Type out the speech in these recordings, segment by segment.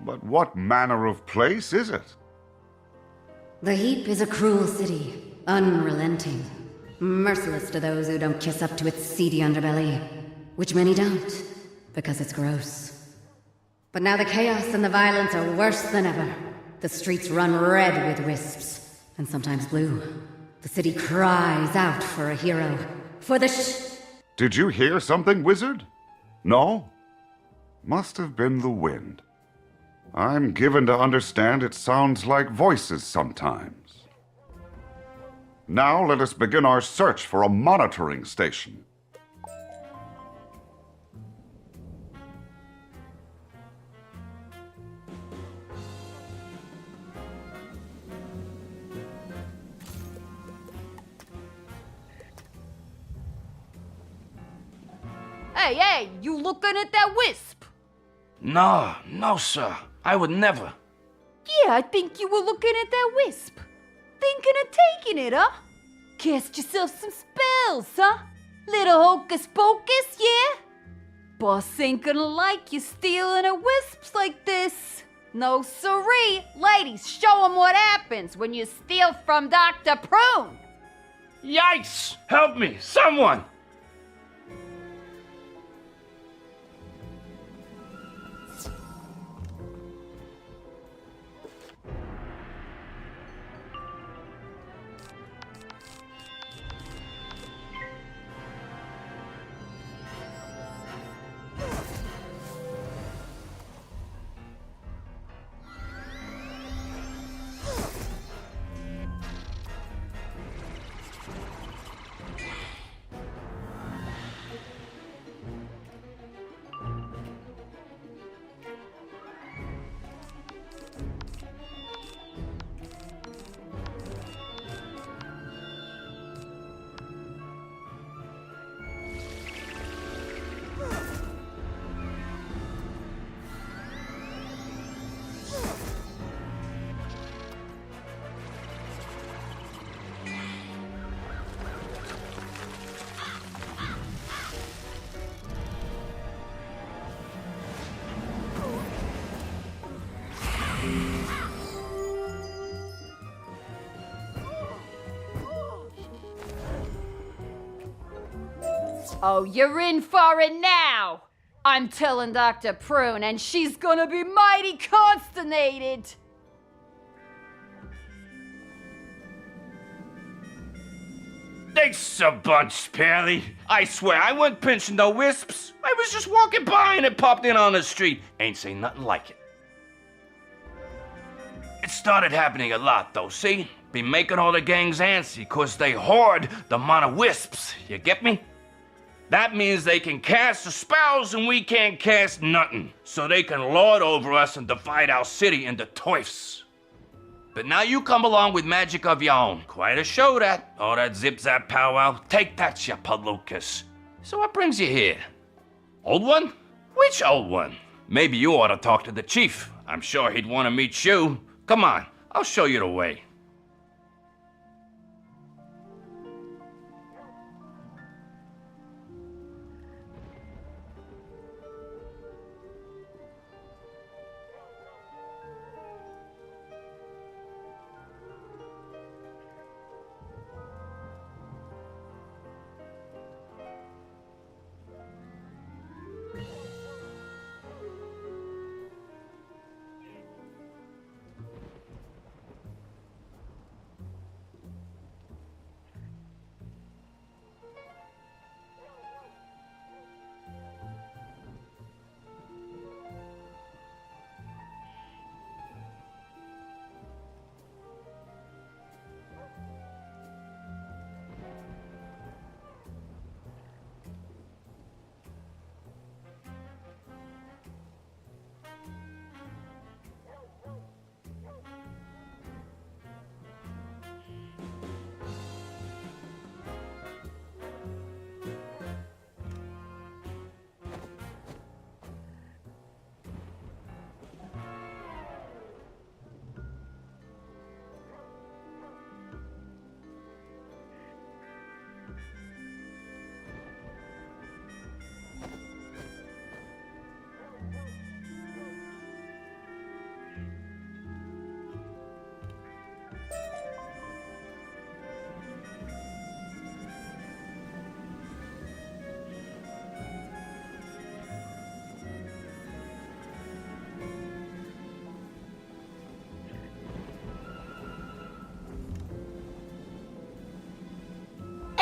But what manner of place is it? The Heap is a cruel city, unrelenting, merciless to those who don't kiss up to its seedy underbelly, which many don't, because it's gross. But now the chaos and the violence are worse than ever. The streets run red with wisps, and sometimes blue. The city cries out for a hero, for the Did you hear something, wizard? No? Must have been the wind. I'm given to understand it sounds like voices sometimes. Now let us begin our search for a monitoring station. Hey, you looking at that wisp? No, sir. I would never. Yeah, I think you were looking at that wisp. Thinking of taking it, huh? Cast yourself some spells, huh? Little hocus pocus, yeah? Boss ain't gonna like you stealing a wisps like this. No siree. Ladies, show 'em what happens when you steal from Dr. Prune. Yikes! Help me, someone! Oh, you're in for it now! I'm telling Dr. Prune, and she's gonna be mighty consternated! Thanks a bunch, Pally. I swear, I wasn't pinching no wisps. I was just walking by and it popped in on the street. Ain't say nothing like it. It started happening a lot, though, see? Be making all the gangs antsy, 'cause they hoard the amount of wisps. You get me? That means they can cast the spells and we can't cast nothing. So they can lord over us and divide our city into toifs. But now you come along with magic of your own. Quite a show, that. All that zip-zap powwow. Take that, you palookas. So what brings you here? Old one? Which old one? Maybe you ought to talk to the chief. I'm sure he'd want to meet you. Come on, I'll show you the way.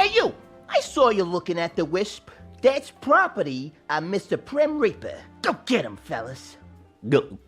Hey, you! I saw you looking at the wisp. That's property of Mr. Prim Reaper. Go get him, fellas. Go.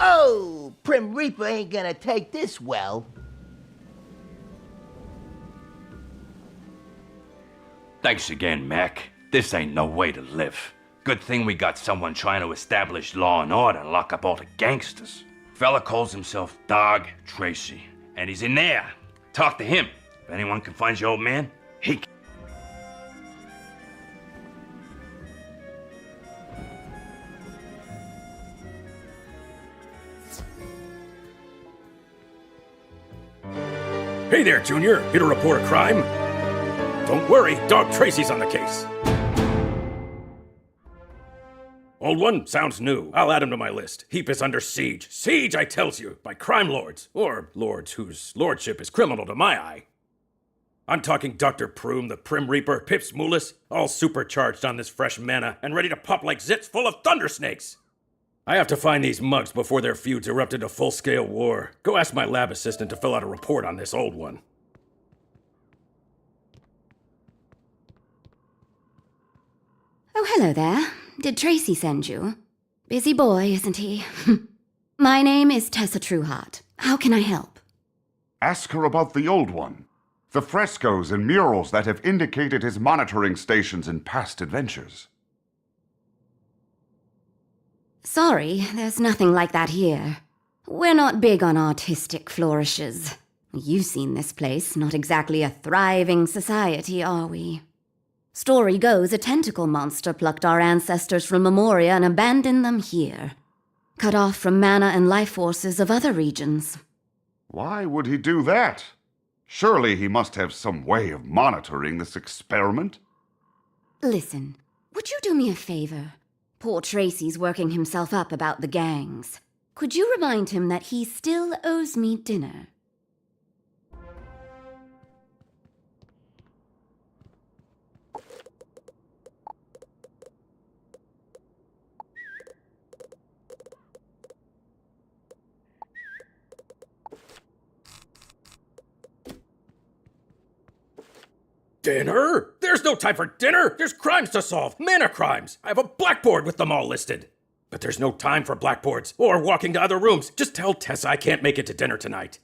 Oh, Prim Reaper ain't gonna take this well. Thanks again, Mac. This ain't no way to live. Good thing we got someone trying to establish law and order and lock up all the gangsters. Fella calls himself Dog Tracy, and he's in there. Talk to him. If anyone can find your old man, he can. Hey there, Junior. Here to report a crime? Don't worry, Dog Tracy's on the case. Old one? Sounds new. I'll add him to my list. Heap is under siege. Siege, I tells you, by crime lords. Or lords whose lordship is criminal to my eye. I'm talking Dr. Prum, the Prim Reaper, Pips Moolis, all supercharged on this fresh mana and ready to pop like zits full of thunder snakes. I have to find these mugs before their feuds erupt into full-scale war. Go ask my lab assistant to fill out a report on this old one. Oh, hello there. Did Tracy send you? Busy boy, isn't he? My name is Tessa Trueheart. How can I help? Ask her about the old one. The frescoes and murals that have indicated his monitoring stations in past adventures. Sorry, there's nothing like that here. We're not big on artistic flourishes. You've seen this place, not exactly a thriving society, are we? Story goes a tentacle monster plucked our ancestors from Lemuria and abandoned them here. Cut off from mana and life forces of other regions. Why would he do that? Surely he must have some way of monitoring this experiment. Listen, would you do me a favor? Poor Tracy's working himself up about the gangs. Could you remind him that he still owes me dinner? Dinner? There's no time for dinner! There's crimes to solve! Mana crimes! I have a blackboard with them all listed! But there's no time for blackboards or walking to other rooms. Just tell Tessa I can't make it to dinner tonight.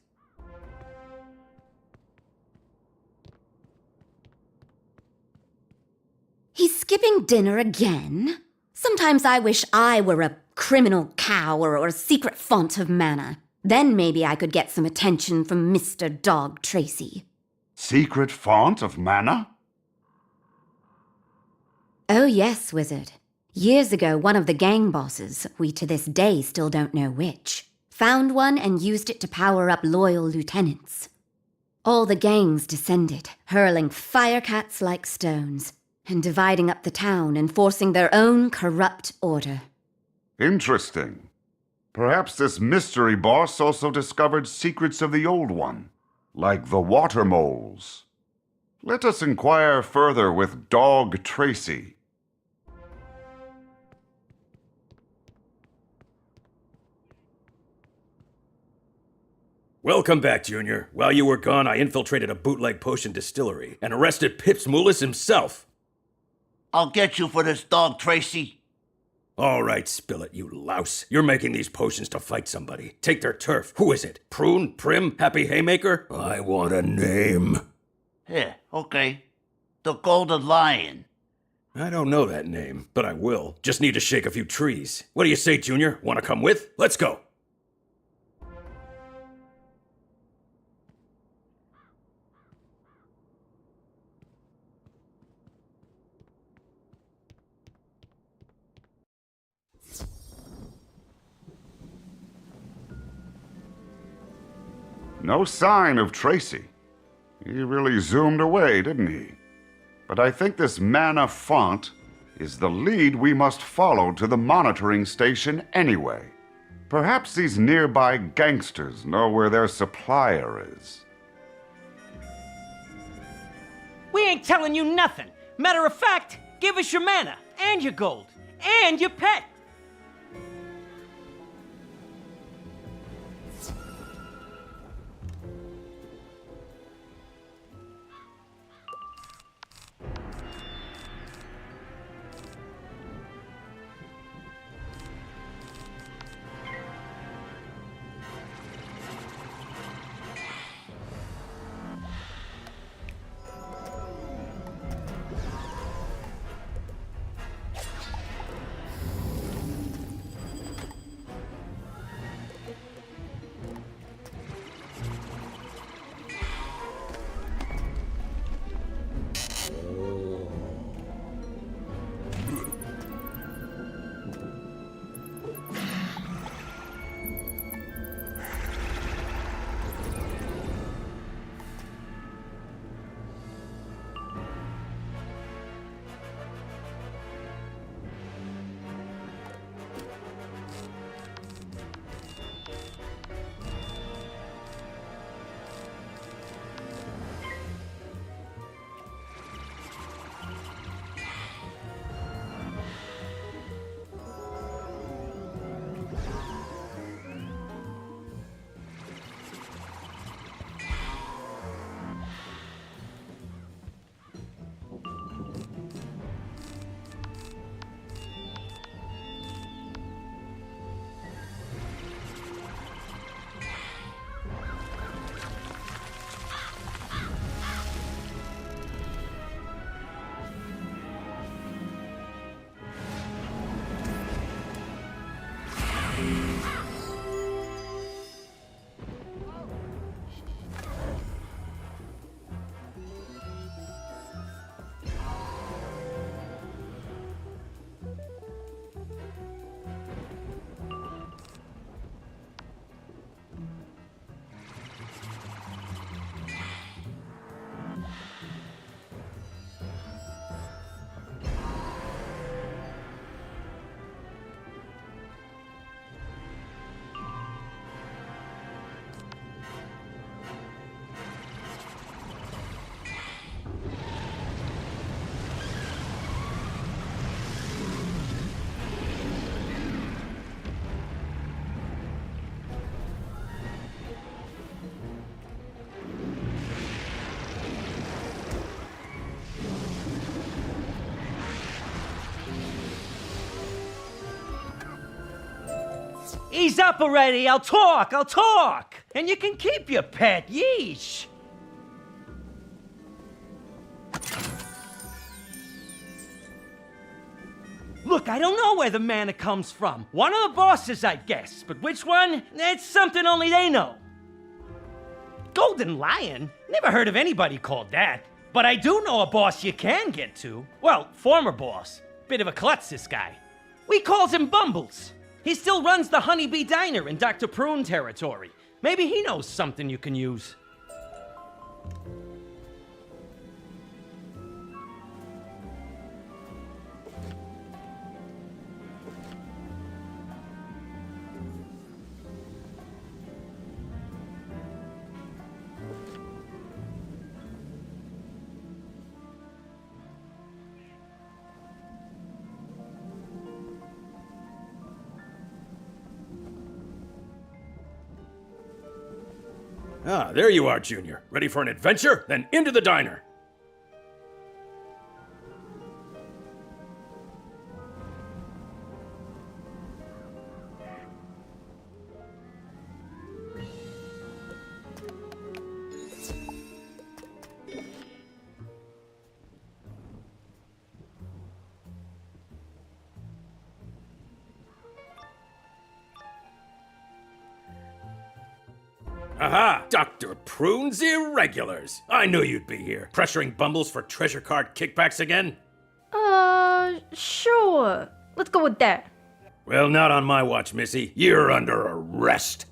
He's skipping dinner again? Sometimes I wish I were a criminal cow or a secret font of mana. Then maybe I could get some attention from Mr. Dog Tracy. Secret font of mana? Oh yes, wizard. Years ago, one of the gang bosses, we to this day still don't know which, found one and used it to power up loyal lieutenants. All the gangs descended, hurling firecats like stones, and dividing up the town and forcing their own corrupt order. Interesting. Perhaps this mystery boss also discovered secrets of the old one, like the water moles. Let us inquire further with Dog Tracy. Welcome back, Junior. While you were gone, I infiltrated a bootleg potion distillery and arrested Pips Moulis himself. I'll get you for this dog, Tracy. All right, spill it, you louse. You're making these potions to fight somebody. Take their turf. Who is it? Prune? Prim? Happy Haymaker? I want a name. Here, okay. The Golden Lion. I don't know that name, but I will. Just need to shake a few trees. What do you say, Junior? Want to come with? Let's go. No sign of Tracy. He really zoomed away, didn't he? But I think this mana font is the lead we must follow to the monitoring station anyway. Perhaps these nearby gangsters know where their supplier is. We ain't telling you nothing. Matter of fact, give us your mana, and your gold, and your pet. Ease up already. I'll talk. And you can keep your pet. Yeesh. Look, I don't know where the mana comes from. One of the bosses, I guess. But which one? It's something only they know. Golden Lion? Never heard of anybody called that. But I do know a boss you can get to. Well, former boss. Bit of a klutz, this guy. We calls him Bumbles. He still runs the Honeybee Diner in Dr. Prune territory. Maybe he knows something you can use. Ah, there you are, Junior. Ready for an adventure? Then into the diner. Aha! Dr. Prune's Irregulars! I knew you'd be here. Pressuring Bumbles for treasure card kickbacks again? Sure. Let's go with that. Well, not on my watch, Missy. You're under arrest.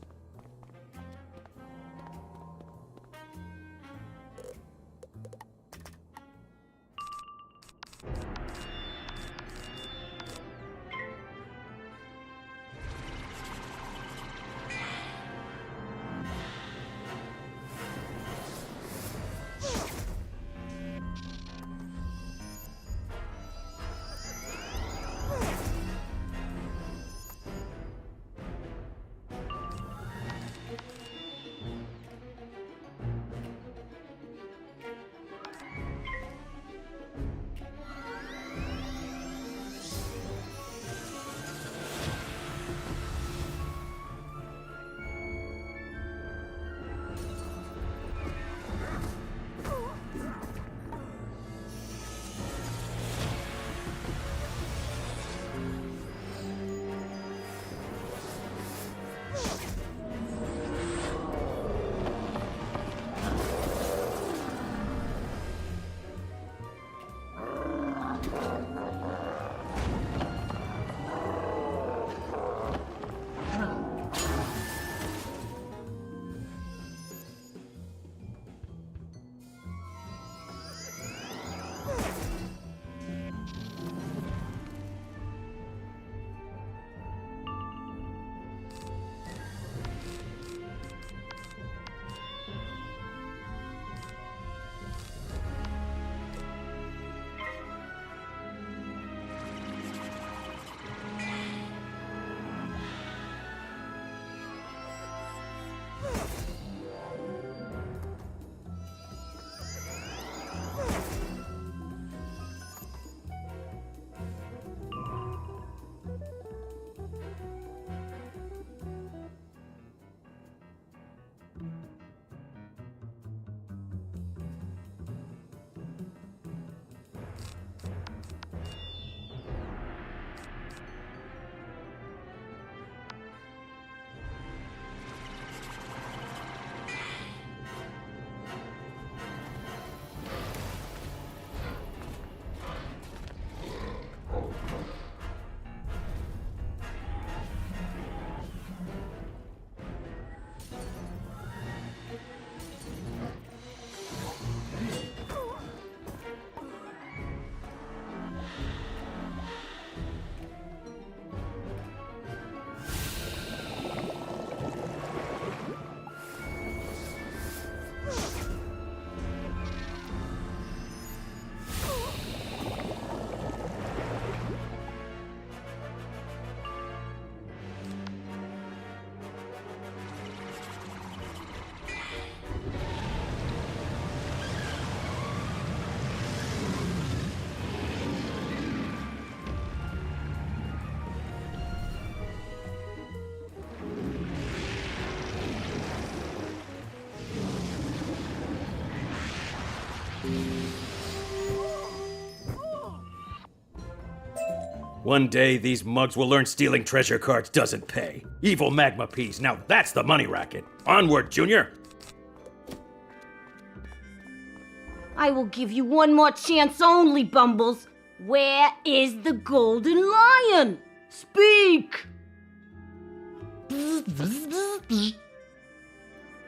One day, these mugs will learn stealing treasure cards doesn't pay. Evil magma peas, now that's the money racket. Onward, Junior! I will give you one more chance only, Bumbles. Where is the golden lion? Speak!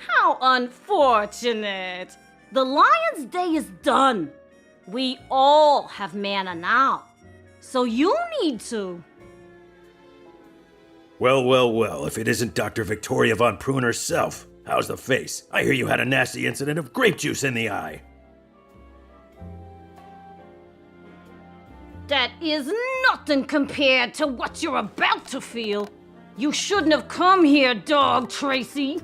How unfortunate. The lion's day is done. We all have mana now. So you need to. Well, well, well, if it isn't Dr. Victoria von Prune herself. How's the face? I hear you had a nasty incident of grape juice in the eye. That is nothing compared to what you're about to feel. You shouldn't have come here, dog Tracy.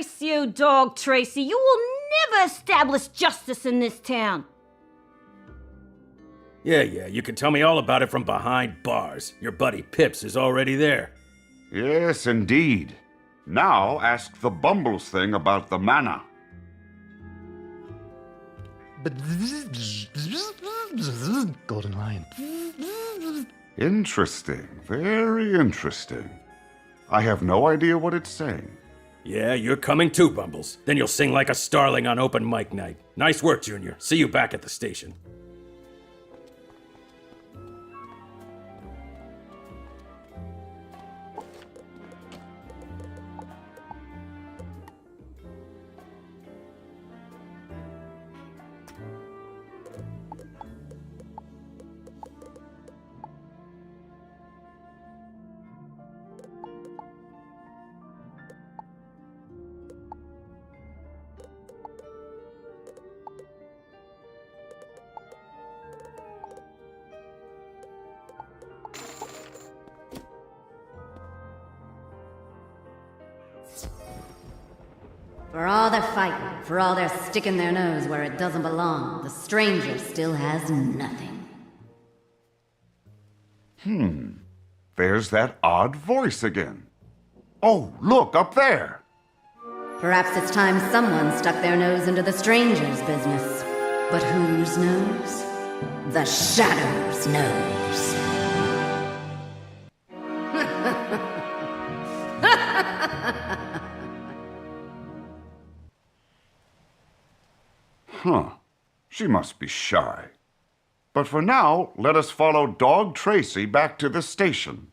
Disgrace you, Dog Tracy. You will never establish justice in this town. Yeah, you can tell me all about it from behind bars. Your buddy Pips is already there. Yes, indeed. Now ask the Bumbles thing about the mana. Golden Lion. Interesting. Very interesting. I have no idea what it's saying. Yeah, you're coming too, Bumbles. Then you'll sing like a starling on open mic night. Nice work, Junior. See you back at the station. For all their fighting, for all their sticking their nose where it doesn't belong, the stranger still has nothing. There's that odd voice again. Oh, look, up there! Perhaps it's time someone stuck their nose into the stranger's business. But whose nose? The Shadow's nose. Huh. She must be shy. But for now, let us follow Dog Tracy back to the station.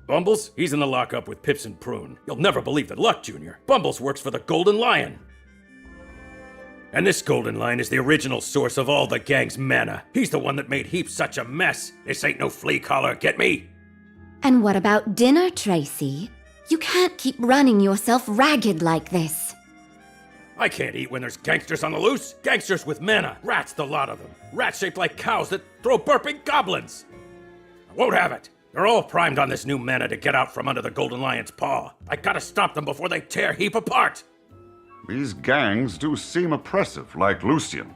Bumbles? He's in the lockup with Pips and Prune. You'll never believe the luck, Junior. Bumbles works for the Golden Lion. And this Golden Lion is the original source of all the gang's mana. He's the one that made Heap such a mess. This ain't no flea collar, get me? And what about dinner, Tracy? You can't keep running yourself ragged like this. I can't eat when there's gangsters on the loose. Gangsters with mana. Rats, the lot of them. Rats shaped like cows that throw burping goblins. I won't have it. They're all primed on this new mana to get out from under the Golden Lion's paw. I gotta stop them before they tear Heap apart. These gangs do seem oppressive, like Lucian.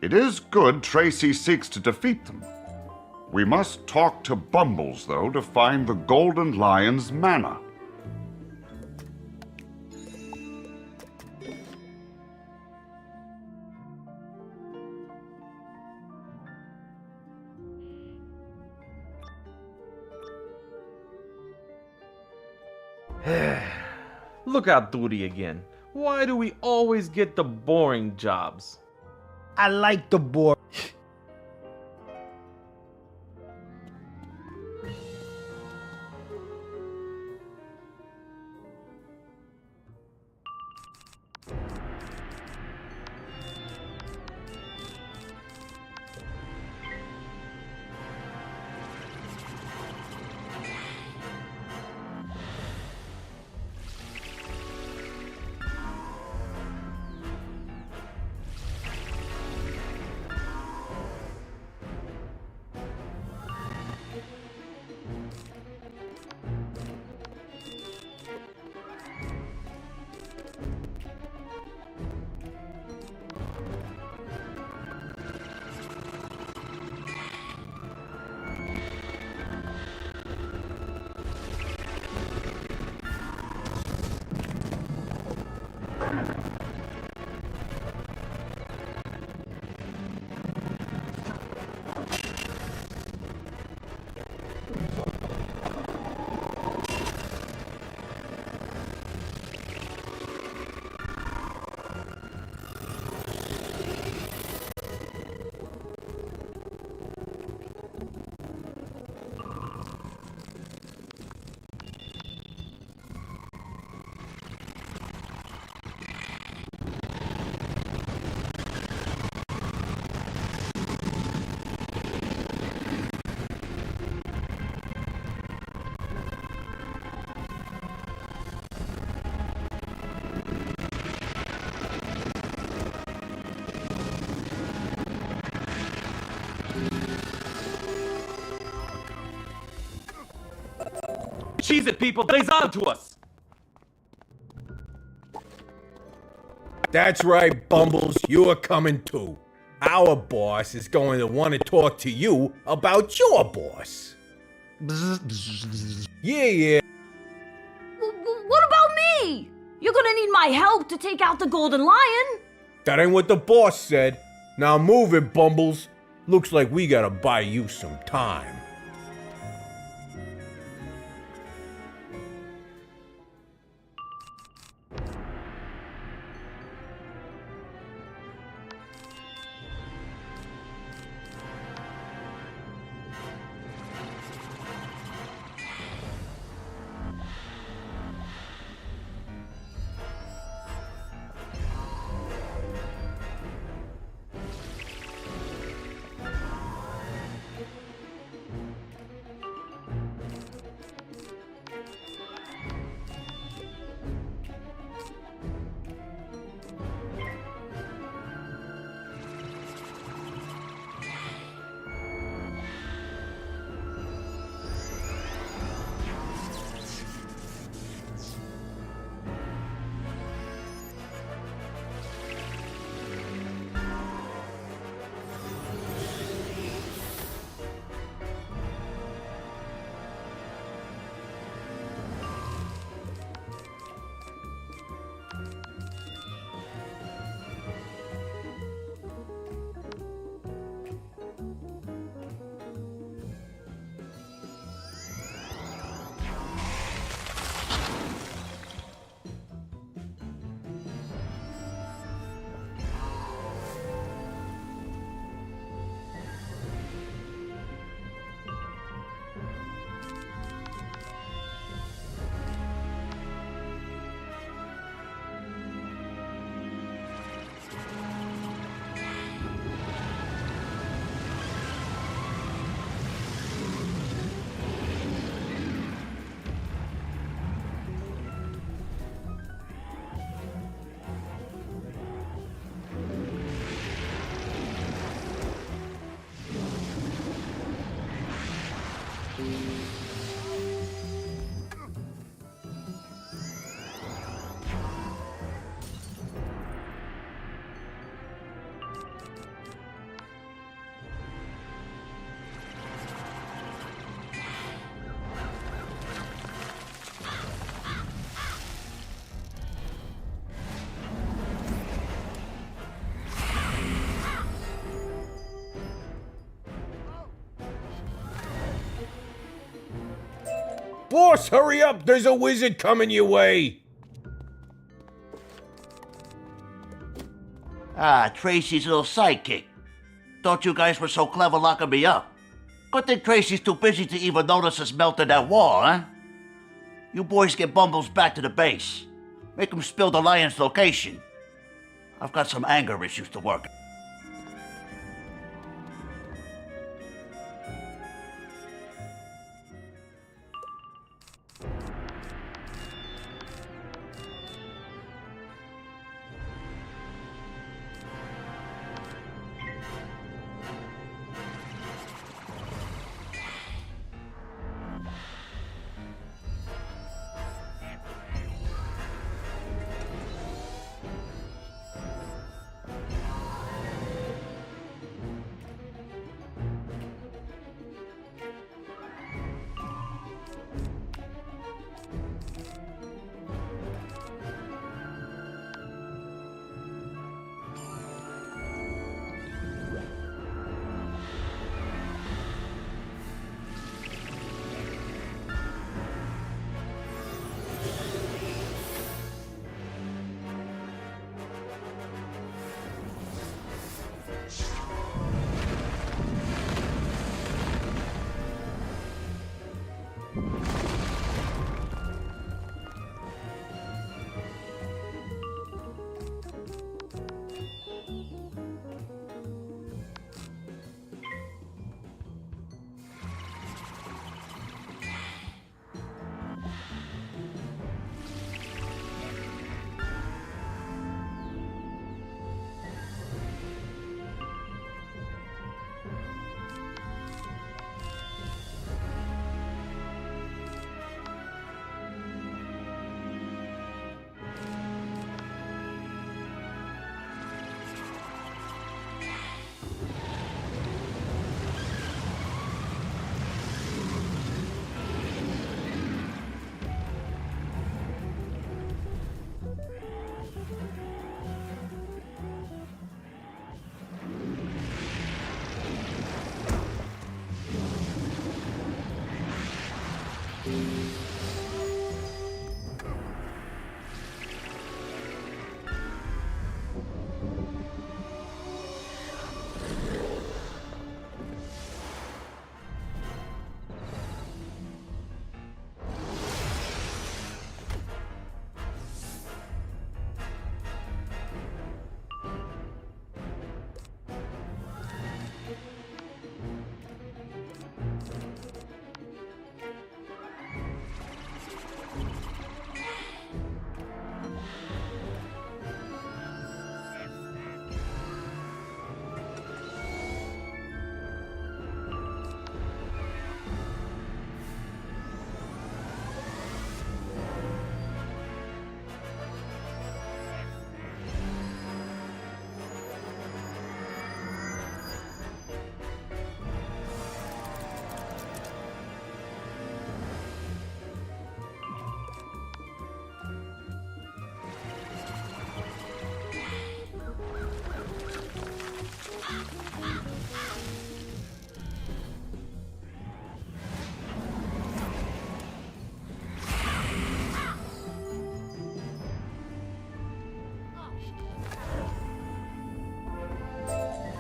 It is good Tracy seeks to defeat them. We must talk to Bumbles, though, to find the Golden Lion's mana. Look out, Duty again. Why do we always get the boring jobs? I like the boar. Seize it, people! Blaze on to us! That's right, Bumbles, you are coming too. Our boss is going to want to talk to you about your boss. Yeah. What about me? You're gonna need my help to take out the Golden Lion. That ain't what the boss said. Now move it, Bumbles. Looks like we gotta buy you some time. Boss, hurry up! There's a wizard coming your way! Ah, Tracy's little sidekick. Thought you guys were so clever locking me up. Good thing Tracy's too busy to even notice us melting that wall, huh? You boys get Bumbles back to the base. Make him spill the lion's location. I've got some anger issues to work.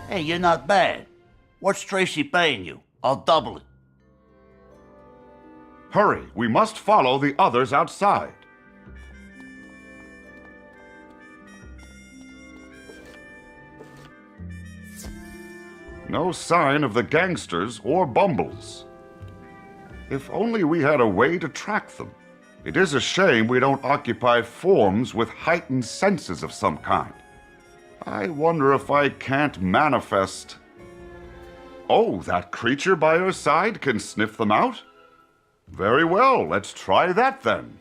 Hey, you're not bad. What's Tracy paying you? I'll double it. Hurry, we must follow the others outside. No sign of the gangsters or Bumbles. If only we had a way to track them. It is a shame we don't occupy forms with heightened senses of some kind. I wonder if I can't manifest... Oh, that creature by your side can sniff them out? Very well, let's try that then.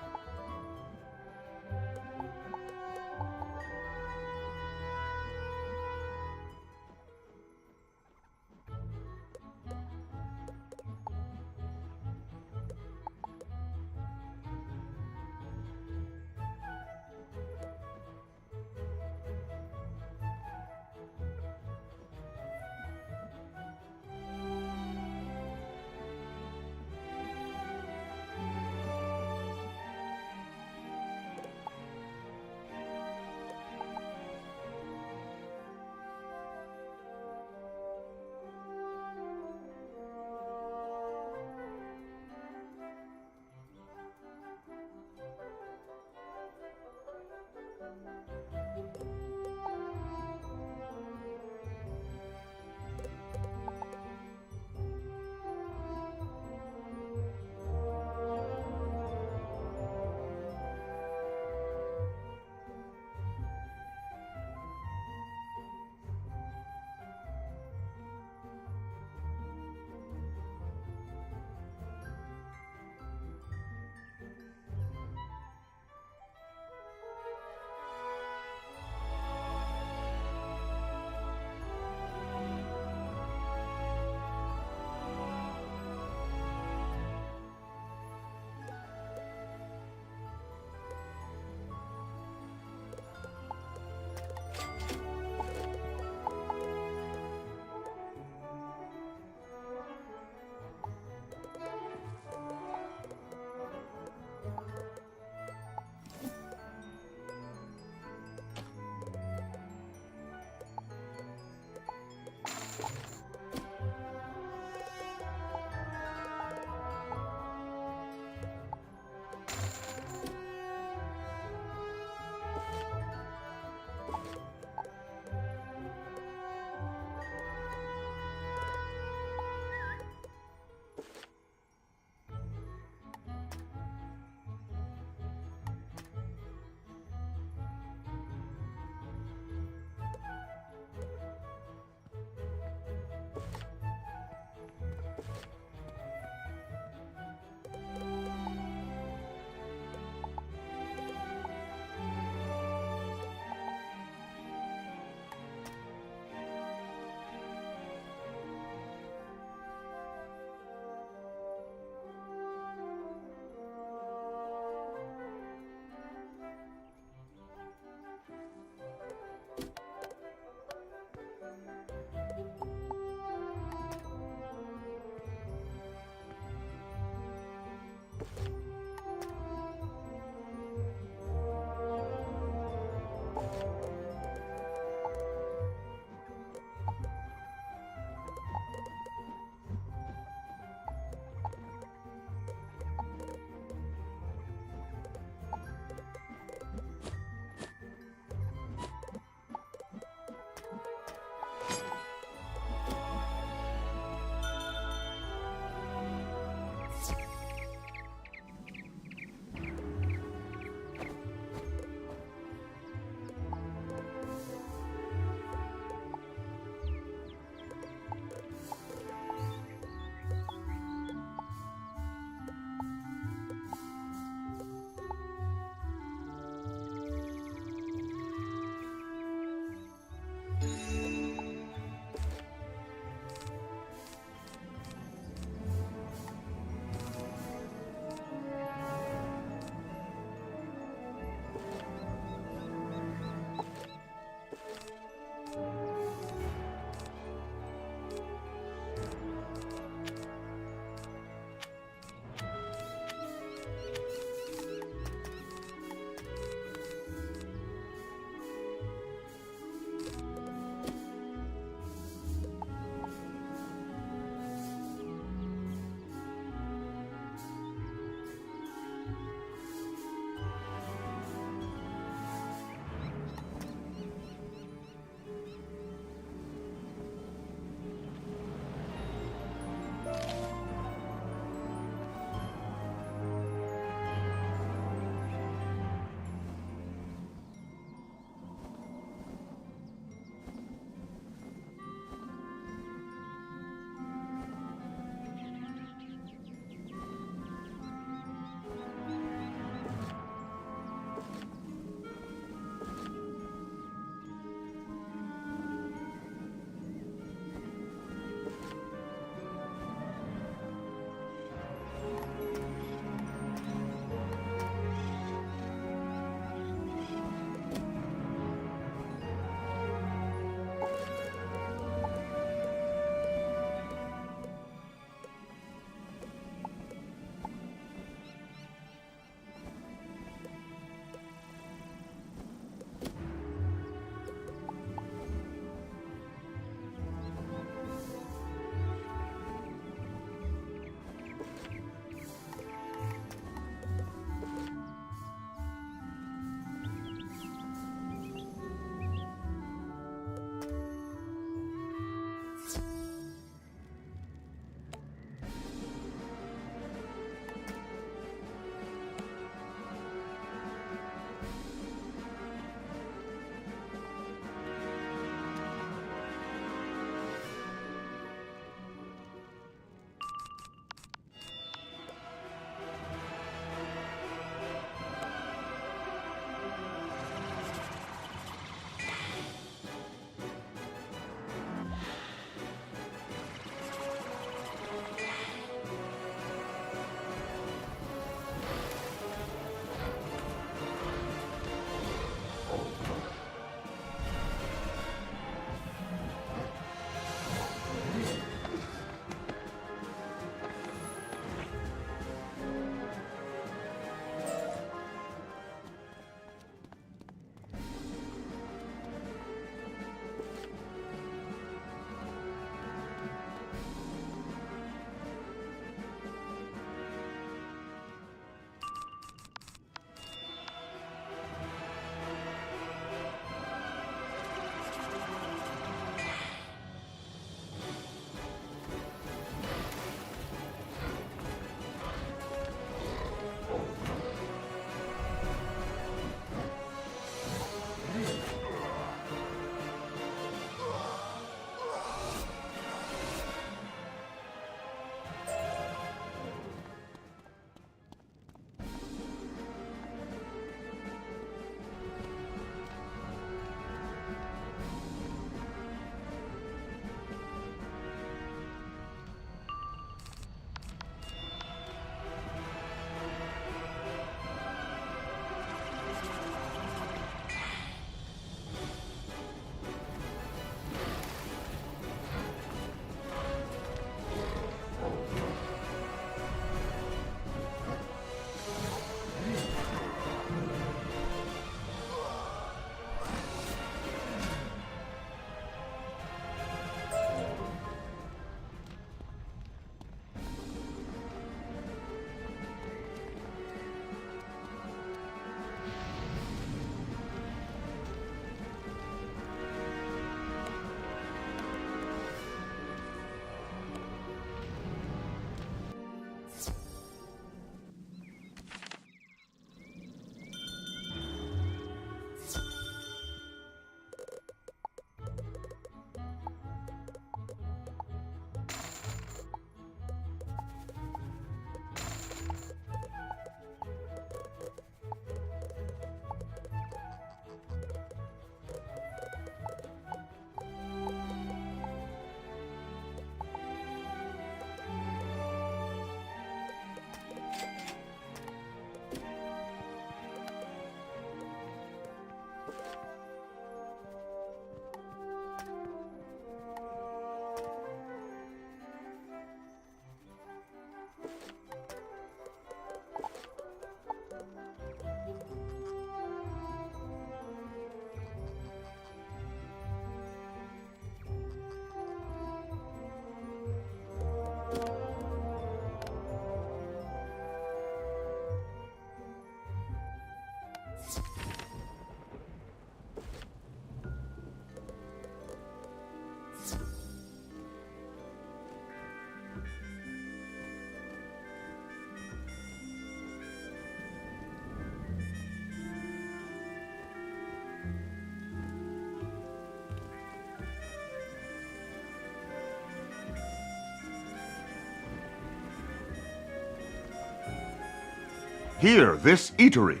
Here, this eatery.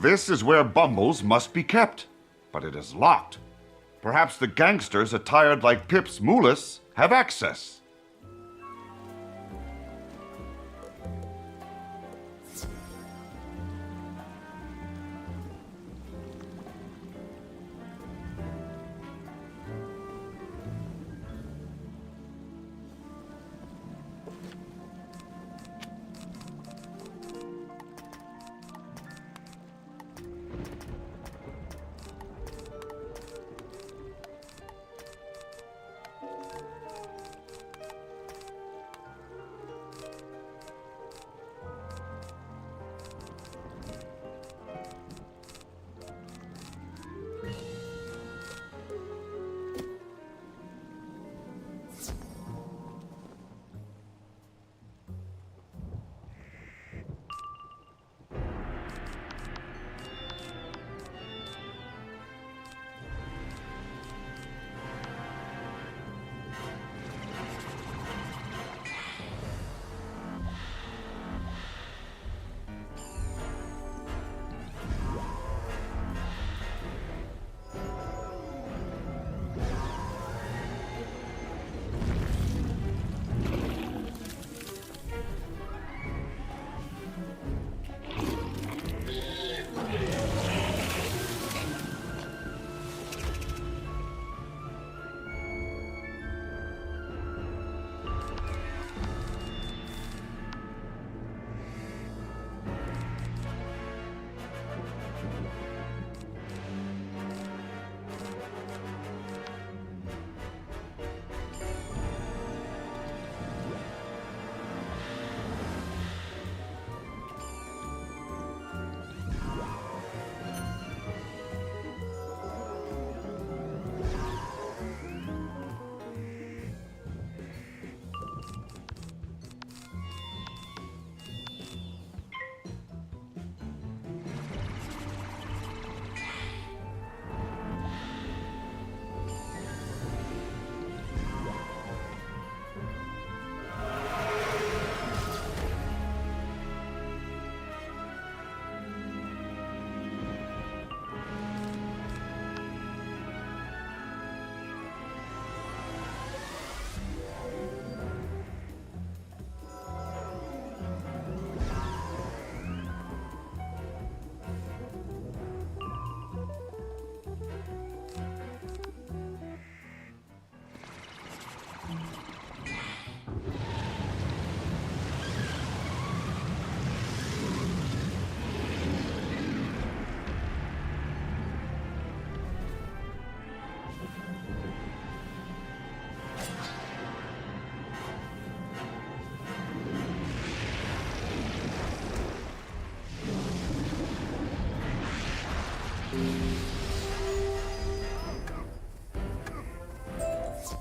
This is where Bumbles must be kept, but it is locked. Perhaps the gangsters attired like Pip's Moolis have access.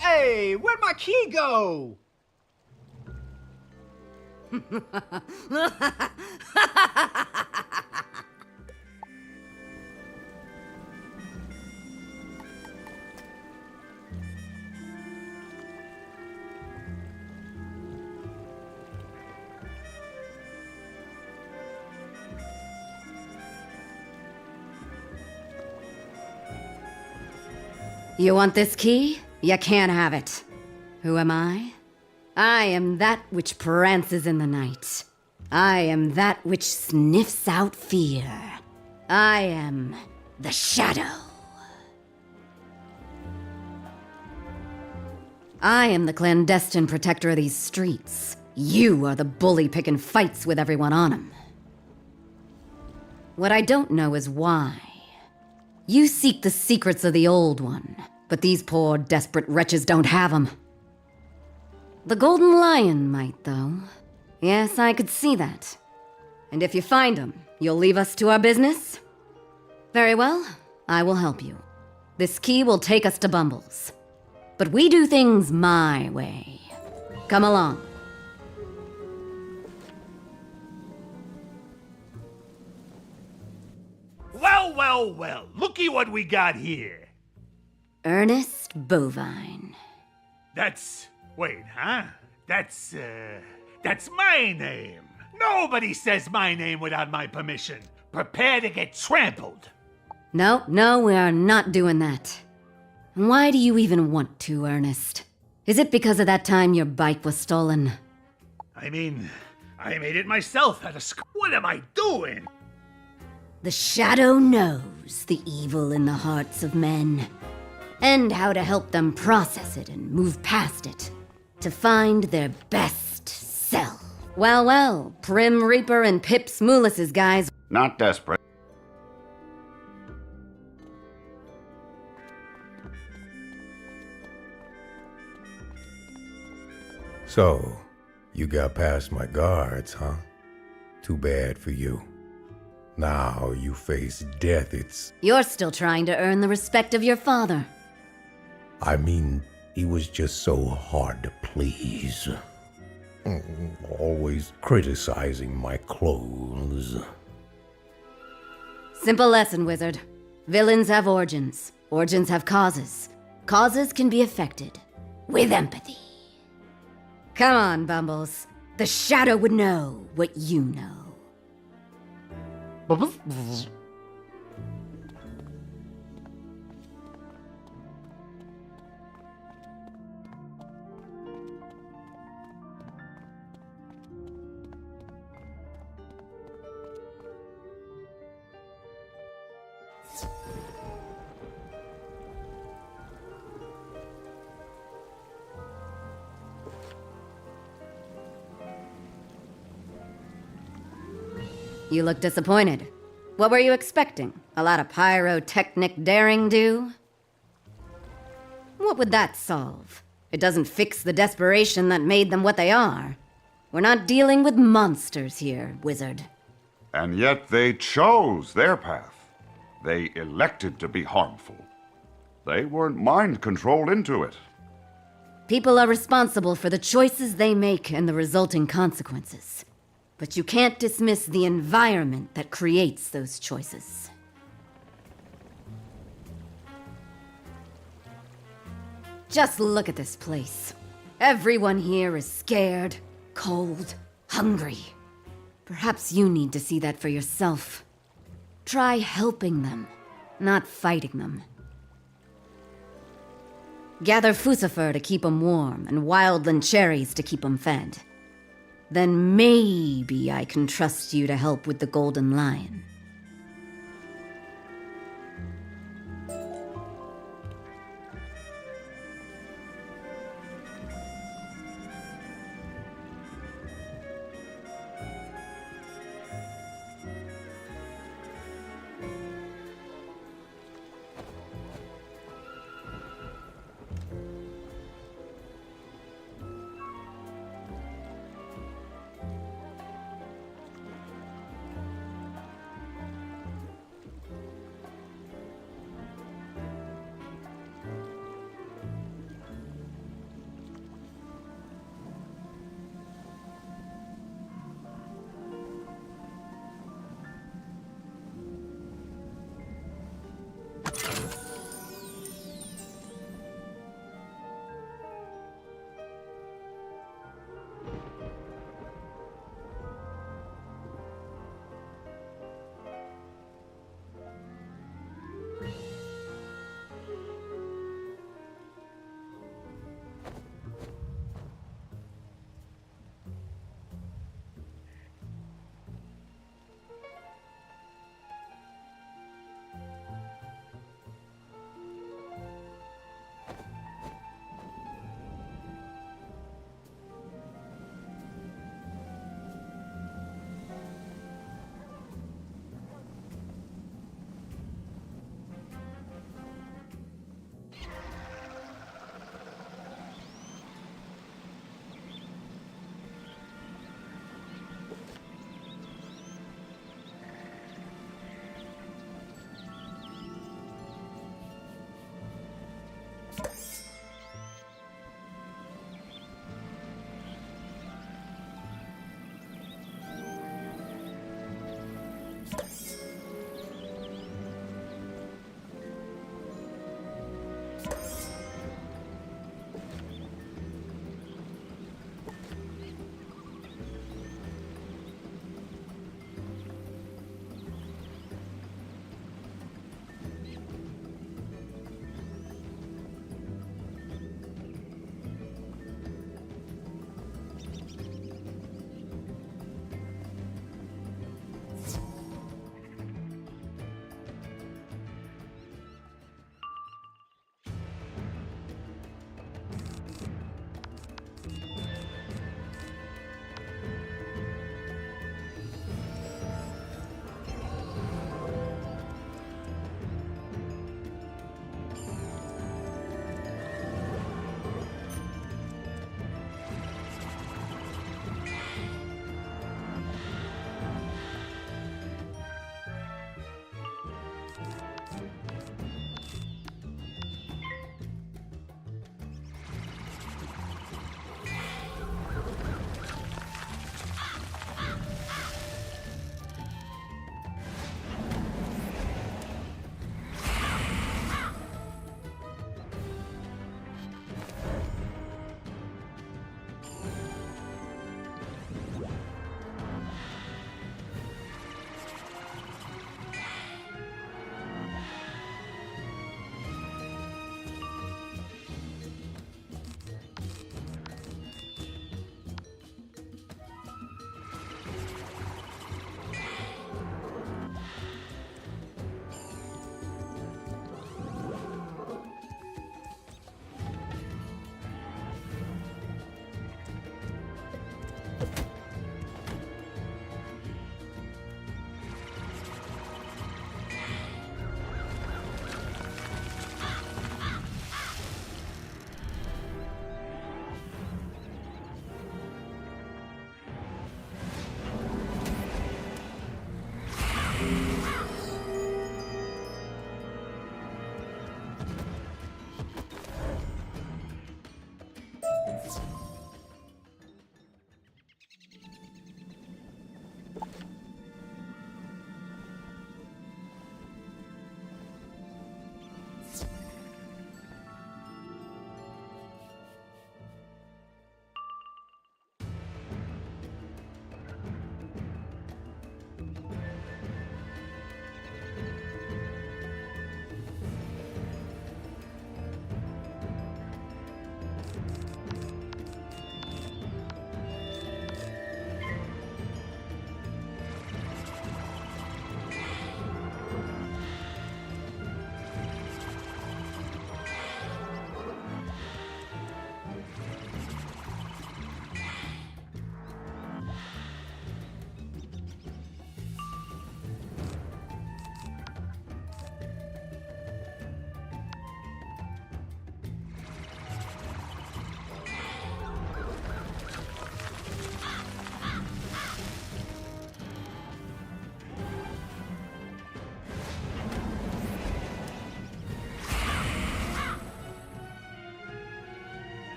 Hey, where'd my key go? You want this key? You can't have it. Who am I? I am that which prances in the night. I am that which sniffs out fear. I am the Shadow. I am the clandestine protector of these streets. You are the bully picking fights with everyone on them. What I don't know is why. You seek the secrets of the Old One, but these poor, desperate wretches don't have them. The Golden Lion might, though. Yes, I could see that. And if you find him, you'll leave us to our business? Very well, I will help you. This key will take us to Bumbles. But we do things my way. Come along. Well, looky what we got here. Ernest Bovine. Wait, huh? That's my name. Nobody says my name without my permission. Prepare to get trampled. No, we are not doing that. Why do you even want to, Ernest? Is it because of that time your bike was stolen? I mean, I made it myself at a school. What am I doing? The Shadow knows the evil in the hearts of men, and how to help them process it and move past it, to find their best self. Well, Prim Reaper and Pip Smoolis's guys... Not desperate. So, you got past my guards, huh? Too bad for you. Now you face death, You're still trying to earn the respect of your father. I mean, he was just so hard to please. Always criticizing my clothes. Simple lesson, wizard. Villains have origins. Origins have causes. Causes can be affected. With empathy. Come on, Bumbles. The Shadow would know what you know. You look disappointed. What were you expecting? A lot of pyrotechnic daring do? What would that solve? It doesn't fix the desperation that made them what they are. We're not dealing with monsters here, wizard. And yet they chose their path. They elected to be harmful. They weren't mind-controlled into it. People are responsible for the choices they make and the resulting consequences. But you can't dismiss the environment that creates those choices. Just look at this place. Everyone here is scared, cold, hungry. Perhaps you need to see that for yourself. Try helping them, not fighting them. Gather fusifer to keep them warm and wildland cherries to keep them fed. Then maybe I can trust you to help with the Golden Lion.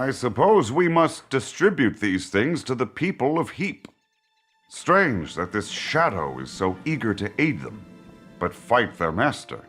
I suppose we must distribute these things to the people of Heap. Strange that this shadow is so eager to aid them, but fight their master.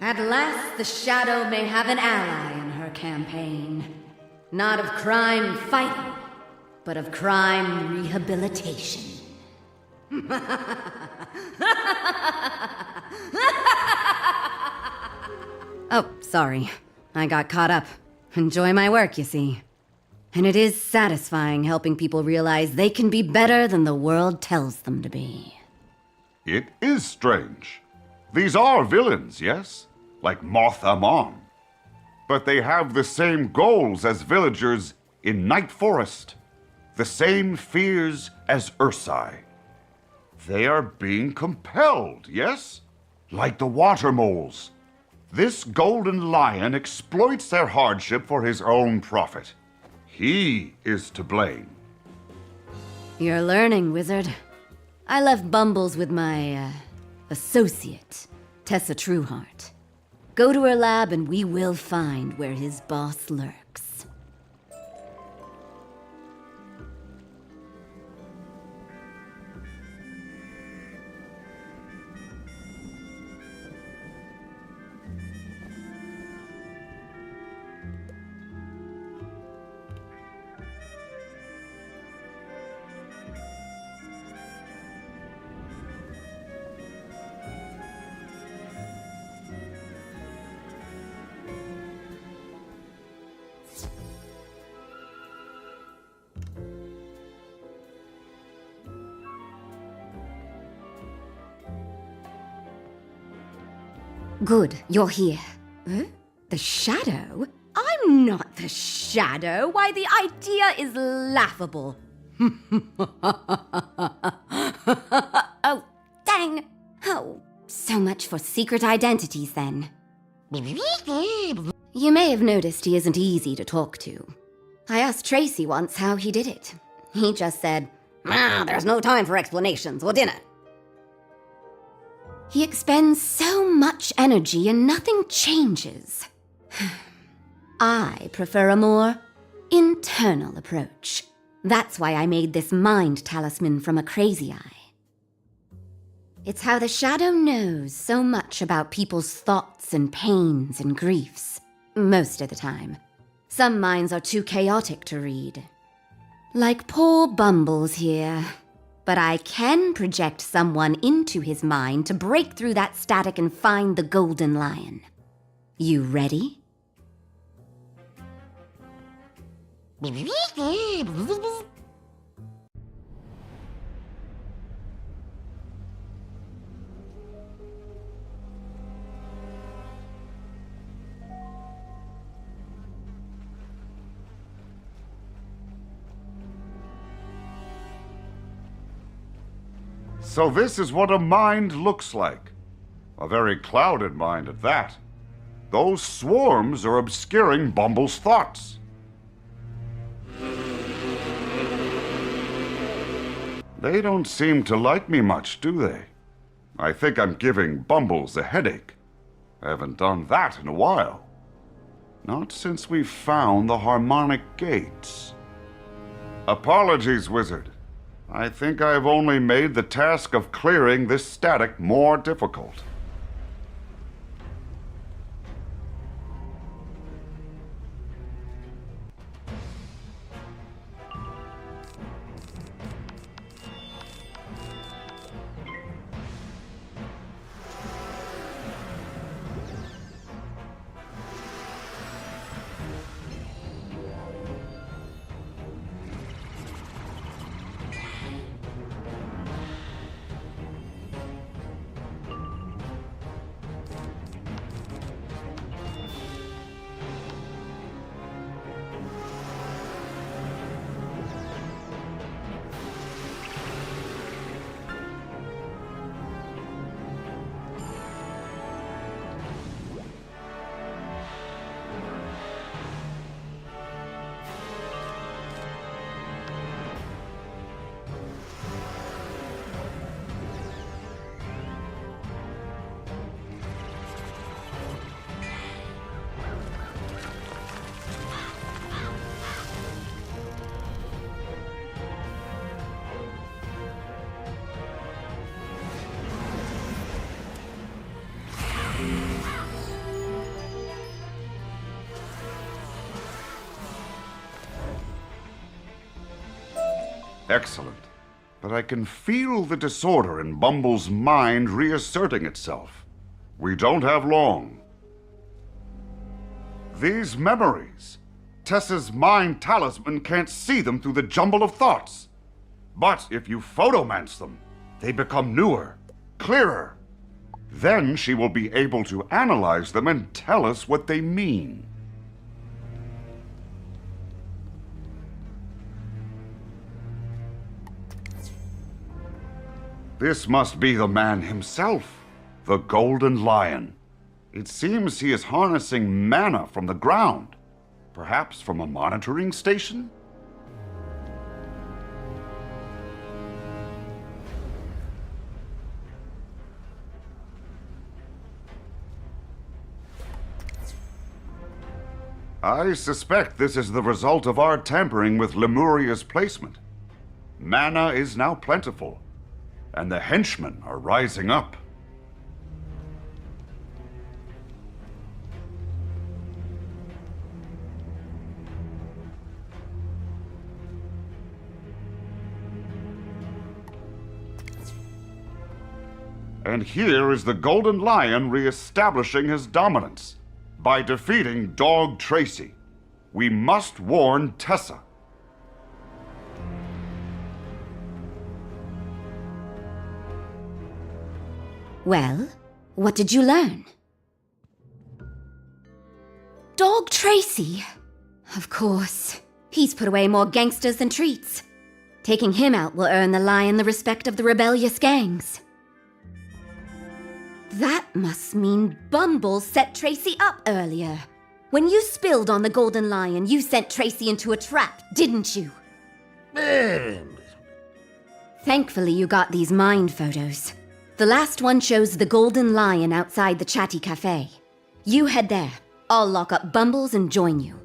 At last, the Shadow may have an ally in her campaign. Not of crime fighting, but of crime rehabilitation. Oh, sorry. I got caught up. Enjoy my work, you see. And it is satisfying helping people realize they can be better than the world tells them to be. It is strange. These are villains, yes? Like Moth Amon. But they have the same goals as villagers in Night Forest. The same fears as Ursai. They are being compelled, yes? Like the water moles. This golden lion exploits their hardship for his own profit. He is to blame. You're learning, wizard. I left Bumbles with my, associate, Tessa Trueheart. Go to her lab and we will find where his boss lurks. Good, you're here. Huh? The Shadow? I'm not the Shadow. Why, the idea is laughable. Oh, dang. Oh, so much for secret identities, then. You may have noticed he isn't easy to talk to. I asked Tracy once how he did it. He just said, there's no time for explanations. We'll dinner. He expends so much energy and nothing changes. I prefer a more internal approach. That's why I made this mind talisman from a crazy eye. It's how the Shadow knows so much about people's thoughts and pains and griefs. Most of the time. Some minds are too chaotic to read. Like poor Bumbles here. But I can project someone into his mind to break through that static and find the golden lion. You ready? So this is what a mind looks like. A very clouded mind at that. Those swarms are obscuring Bumble's thoughts. They don't seem to like me much, do they? I think I'm giving Bumbles a headache. I haven't done that in a while. Not since we found the harmonic gates. Apologies, wizard. I think I've only made the task of clearing this static more difficult. Excellent. But I can feel the disorder in Bumble's mind reasserting itself. We don't have long. These memories. Tessa's mind talisman can't see them through the jumble of thoughts. But if you photomance them, they become newer, clearer. Then she will be able to analyze them and tell us what they mean. This must be the man himself, the Golden Lion. It seems he is harnessing mana from the ground, perhaps from a monitoring station? I suspect this is the result of our tampering with Lemuria's placement. Mana is now plentiful, and the henchmen are rising up. And here is the Golden Lion re-establishing his dominance by defeating Dog Tracy. We must warn Tessa. Well, what did you learn? Dog Tracy? Of course. He's put away more gangsters than treats. Taking him out will earn the Lion the respect of the rebellious gangs. That must mean Bumble set Tracy up earlier. When you spilled on the Golden Lion, you sent Tracy into a trap, didn't you? Thankfully, you got these mind photos. The last one shows the Golden Lion outside the Chatty Cafe. You head there. I'll lock up Bumbles and join you.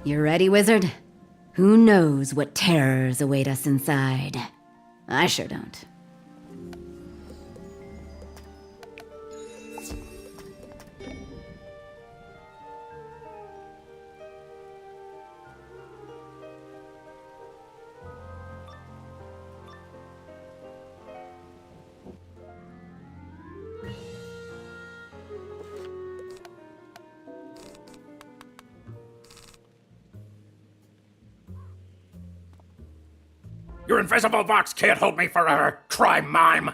You ready, wizard? Who knows what terrors await us inside? I sure don't. Your invisible box can't hold me forever, crime mime!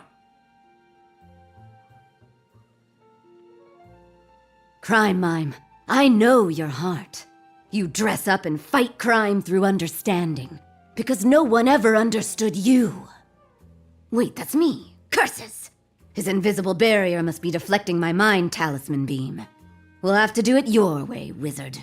Crime Mime, I know your heart. You dress up and fight crime through understanding, because no one ever understood you. Wait, that's me. Curses! His invisible barrier must be deflecting my mind talisman beam. We'll have to do it your way, wizard.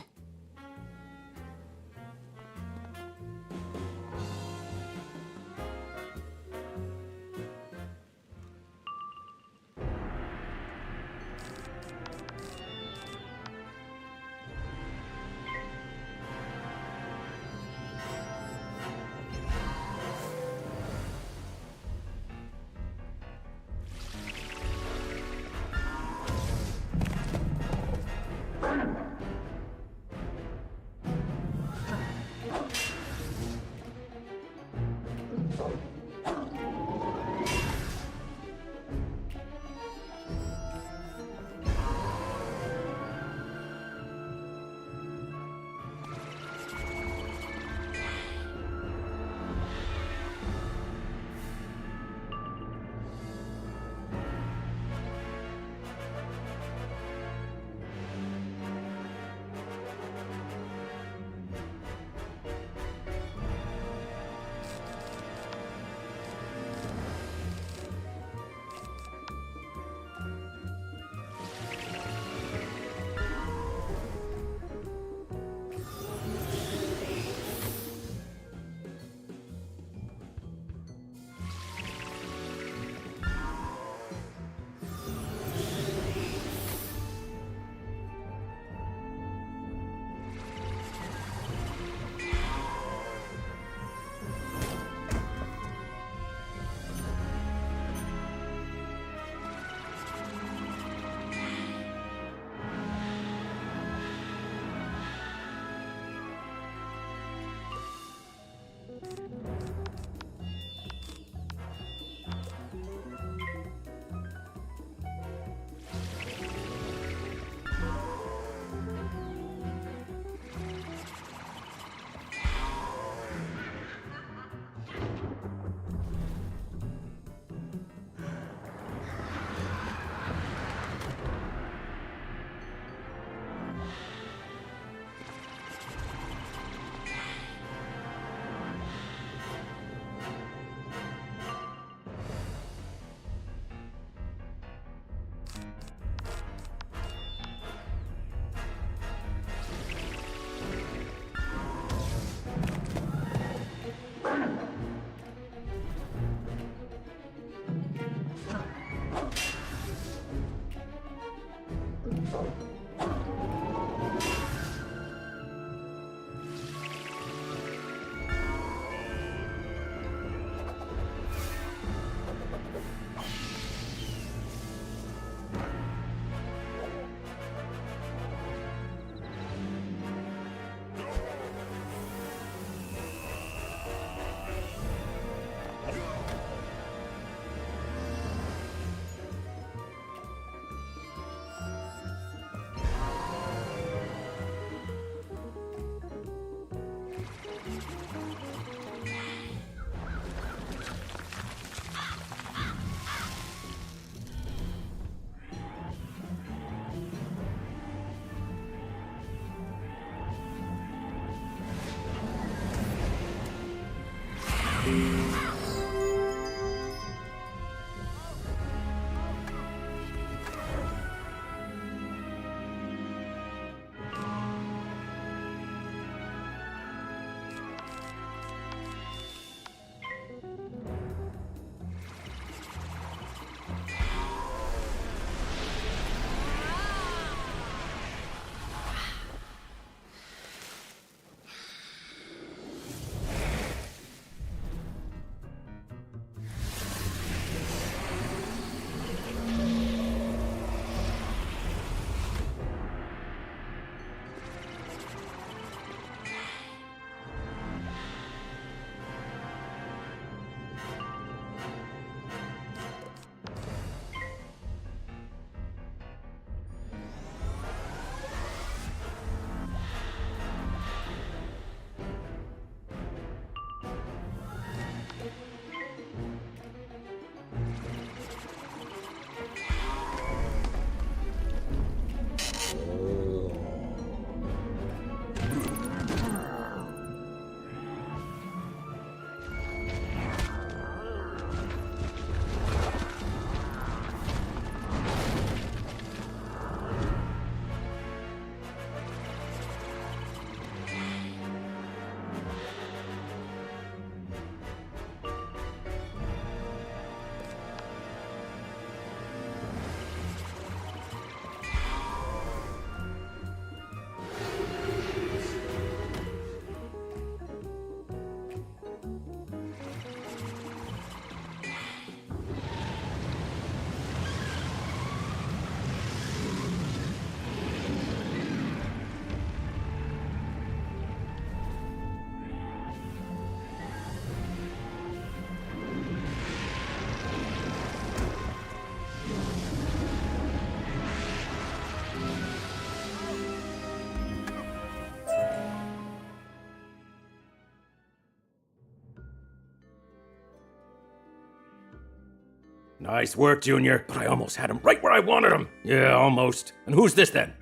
Nice work, Junior, but I almost had him right where I wanted him. Yeah, almost. And who's this then?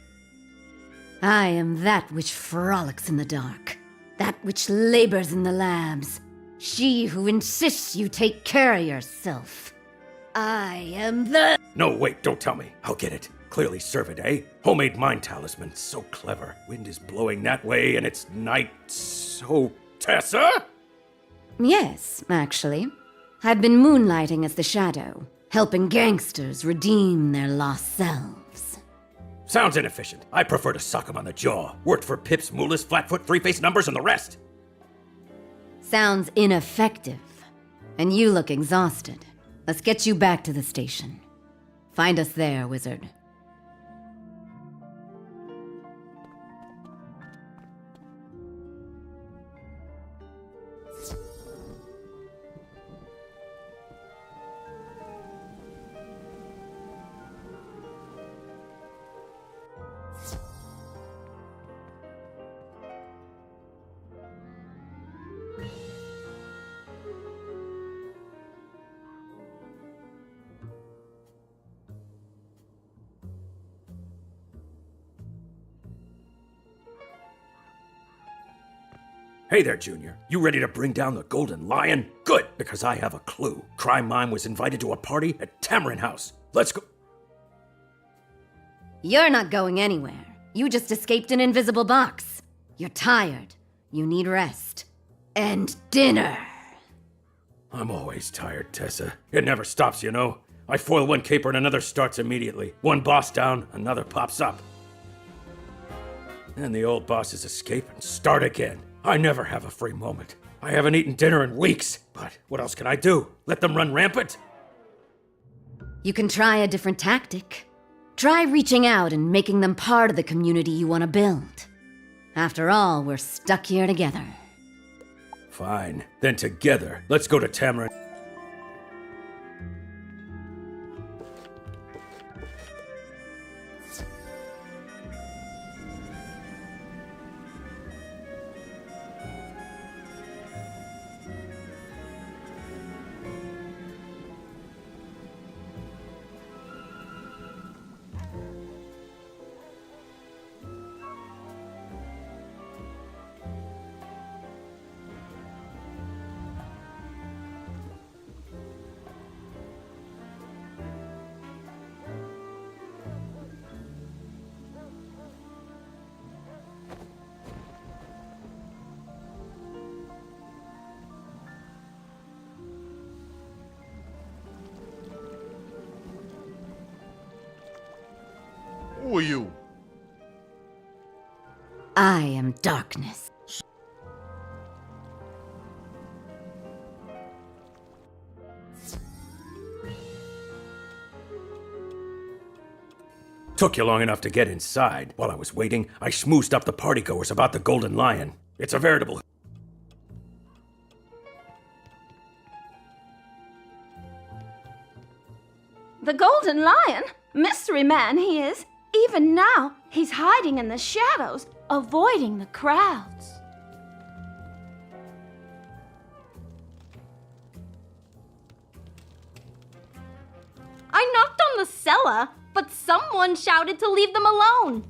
I am that which frolics in the dark, that which labors in the labs, she who insists you take care of yourself. I am the... No, wait, don't tell me. I'll get it. Clearly servant, eh? Homemade mind talisman, so clever. Wind is blowing that way and it's night, so... Tessa? Yes, actually. I've been moonlighting as the Shadow, helping gangsters redeem their lost selves. Sounds inefficient. I prefer to sock him on the jaw. Worked for Pips, Moolas, Flatfoot, Three-Face Numbers, and the rest. Sounds ineffective. And you look exhausted. Let's get you back to the station. Find us there, wizard. Hey there, Junior. You ready to bring down the Golden Lion? Good, because I have a clue. Crime Mime was invited to a party at Tamarin House. Let's go. You're not going anywhere. You just escaped an invisible box. You're tired. You need rest. And dinner. I'm always tired, Tessa. It never stops, you know. I foil one caper and another starts immediately. One boss down, another pops up. And the old bosses escape and start again. I never have a free moment. I haven't eaten dinner in weeks, but what else can I do? Let them run rampant? You can try a different tactic. Try reaching out and making them part of the community you want to build. After all, we're stuck here together. Fine. Then together, let's go to Tamara. Who are you? I am darkness. Took you long enough to get inside. While I was waiting, I schmoozed up the partygoers about the Golden Lion. It's a veritable... The Golden Lion? Mystery man he is. Even now, he's hiding in the shadows, avoiding the crowds. I knocked on the cellar, but someone shouted to leave them alone.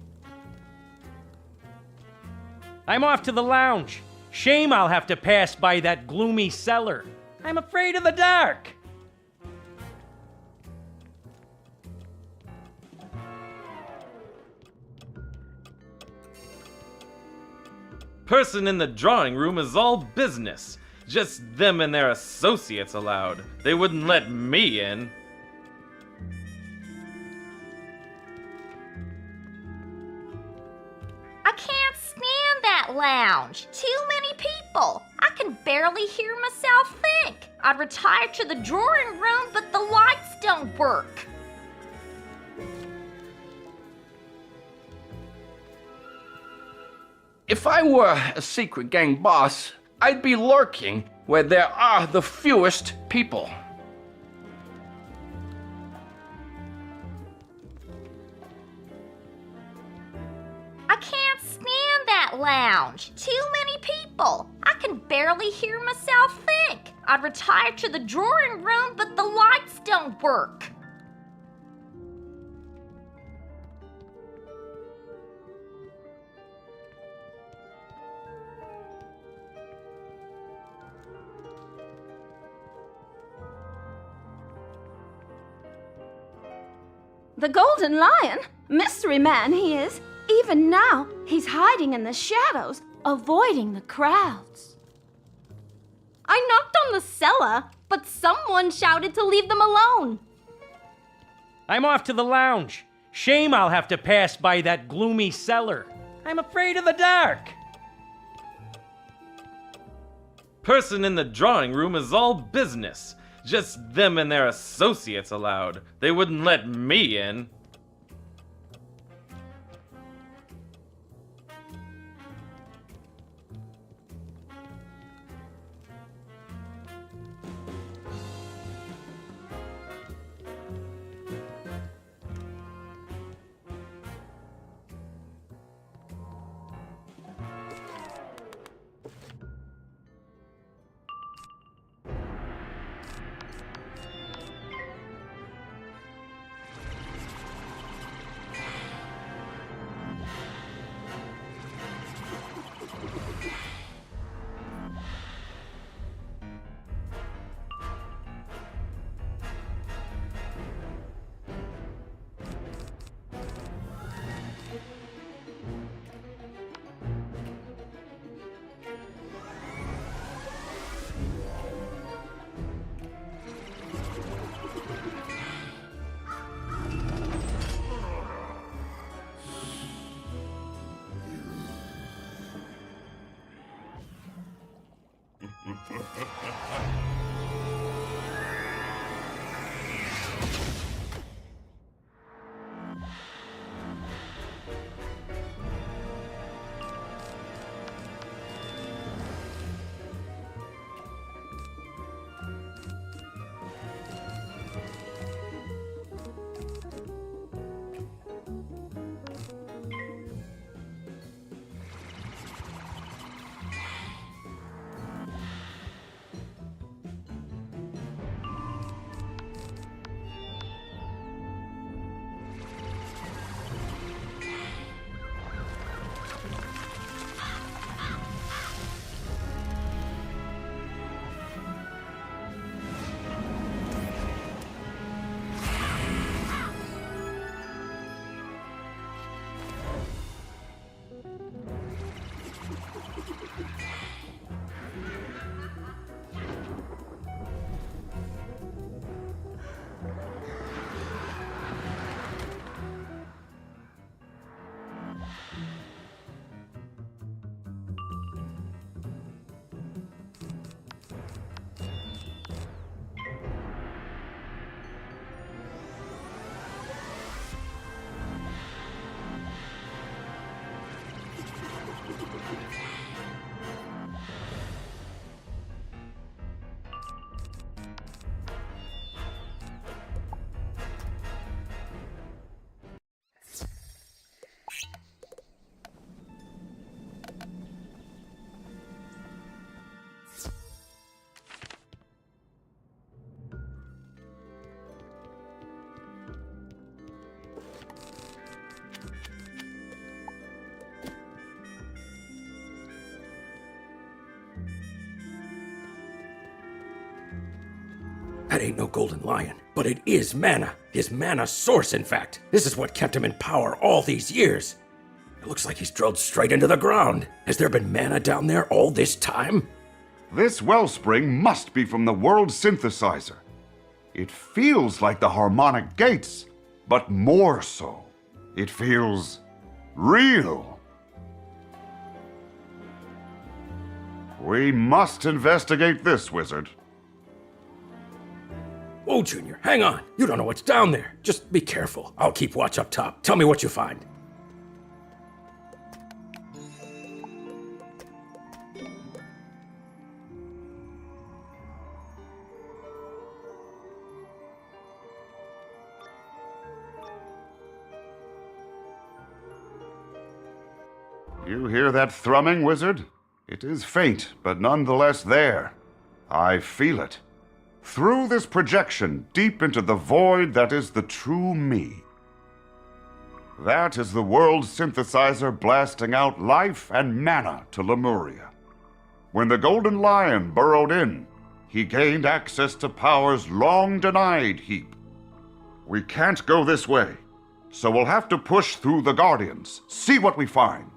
I'm off to the lounge. Shame I'll have to pass by that gloomy cellar. I'm afraid of the dark. Person in the drawing room is all business. Just them and their associates allowed. They wouldn't let me in. I can't stand that lounge. Too many people. I can barely hear myself think. I'd retire to the drawing room, but the lights don't work. If I were a secret gang boss, I'd be lurking where there are the fewest people. I can't stand that lounge. Too many people. I can barely hear myself think. I'd retire to the drawing room, but the lights don't work. The Golden Lion? Mystery man he is. Even now, he's hiding in the shadows, avoiding the crowds. I knocked on the cellar, but someone shouted to leave them alone. I'm off to the lounge. Shame I'll have to pass by that gloomy cellar. I'm afraid of the dark. Person in the drawing room is all business. Just them and their associates allowed. They wouldn't let me in. That ain't no golden lion, but it is mana. His mana source, in fact. This is what kept him in power all these years. It looks like he's drilled straight into the ground. Has there been mana down there all this time? This wellspring must be from the world synthesizer. It feels like the harmonic gates, but more so. It feels real. We must investigate this, wizard. Whoa, Junior, hang on. You don't know what's down there. Just be careful. I'll keep watch up top. Tell me what you find. You hear that thrumming, wizard? It is faint, but nonetheless there. I feel it. Through this projection, deep into the void that is the true me. That is the world synthesizer blasting out life and mana to Lemuria. When the Golden Lion burrowed in, he gained access to power's long-denied heap. We can't go this way, so we'll have to push through the Guardians, see what we find.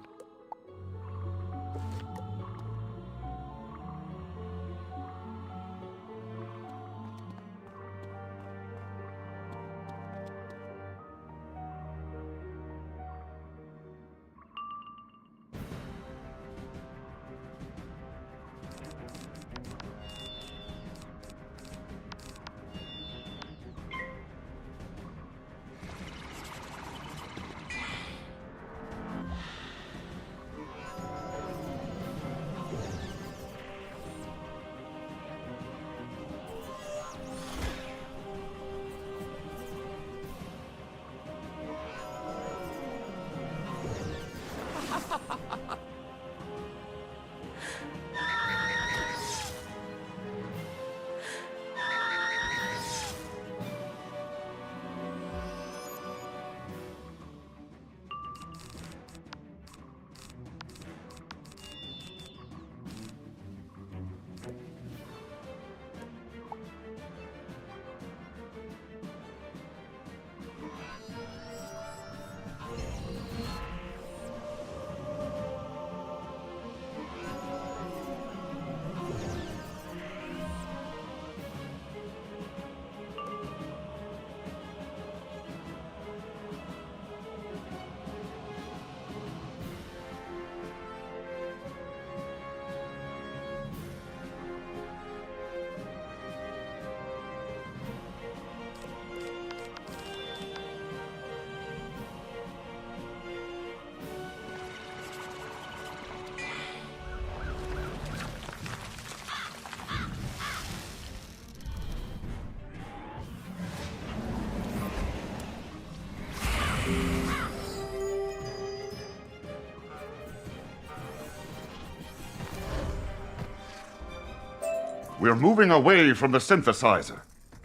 We're moving away from the synthesizer.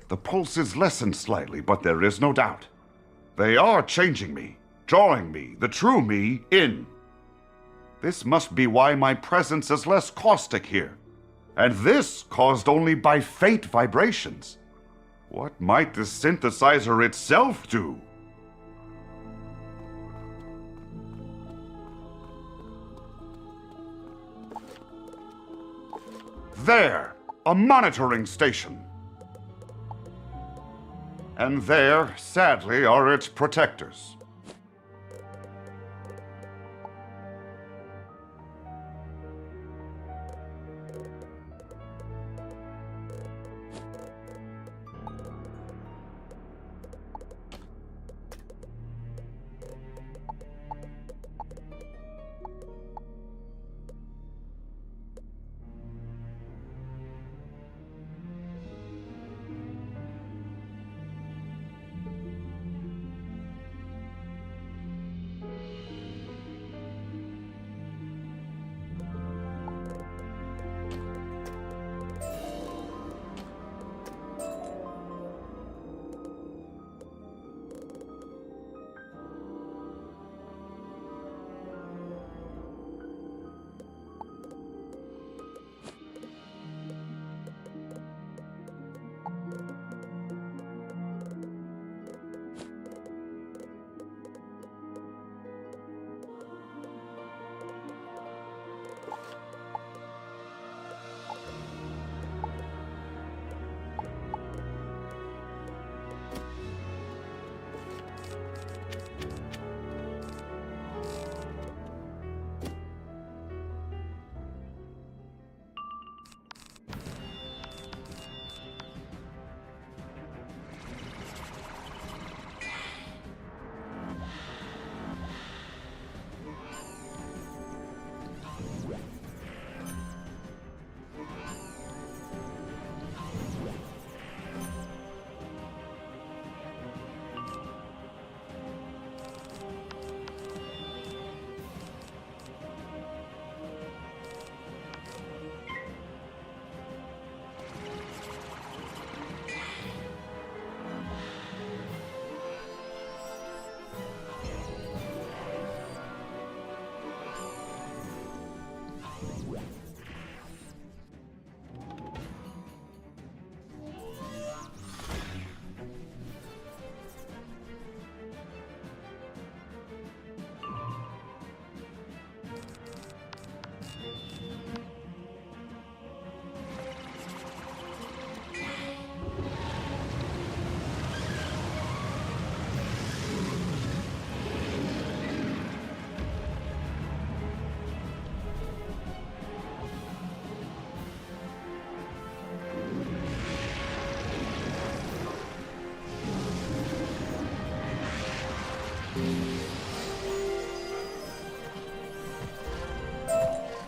The pulse is lessened slightly, but there is no doubt. They are changing me, drawing me, the true me, in. This must be why my presence is less caustic here. And this caused only by faint vibrations. What might the synthesizer itself do? There, a monitoring station. And there, sadly, are its protectors.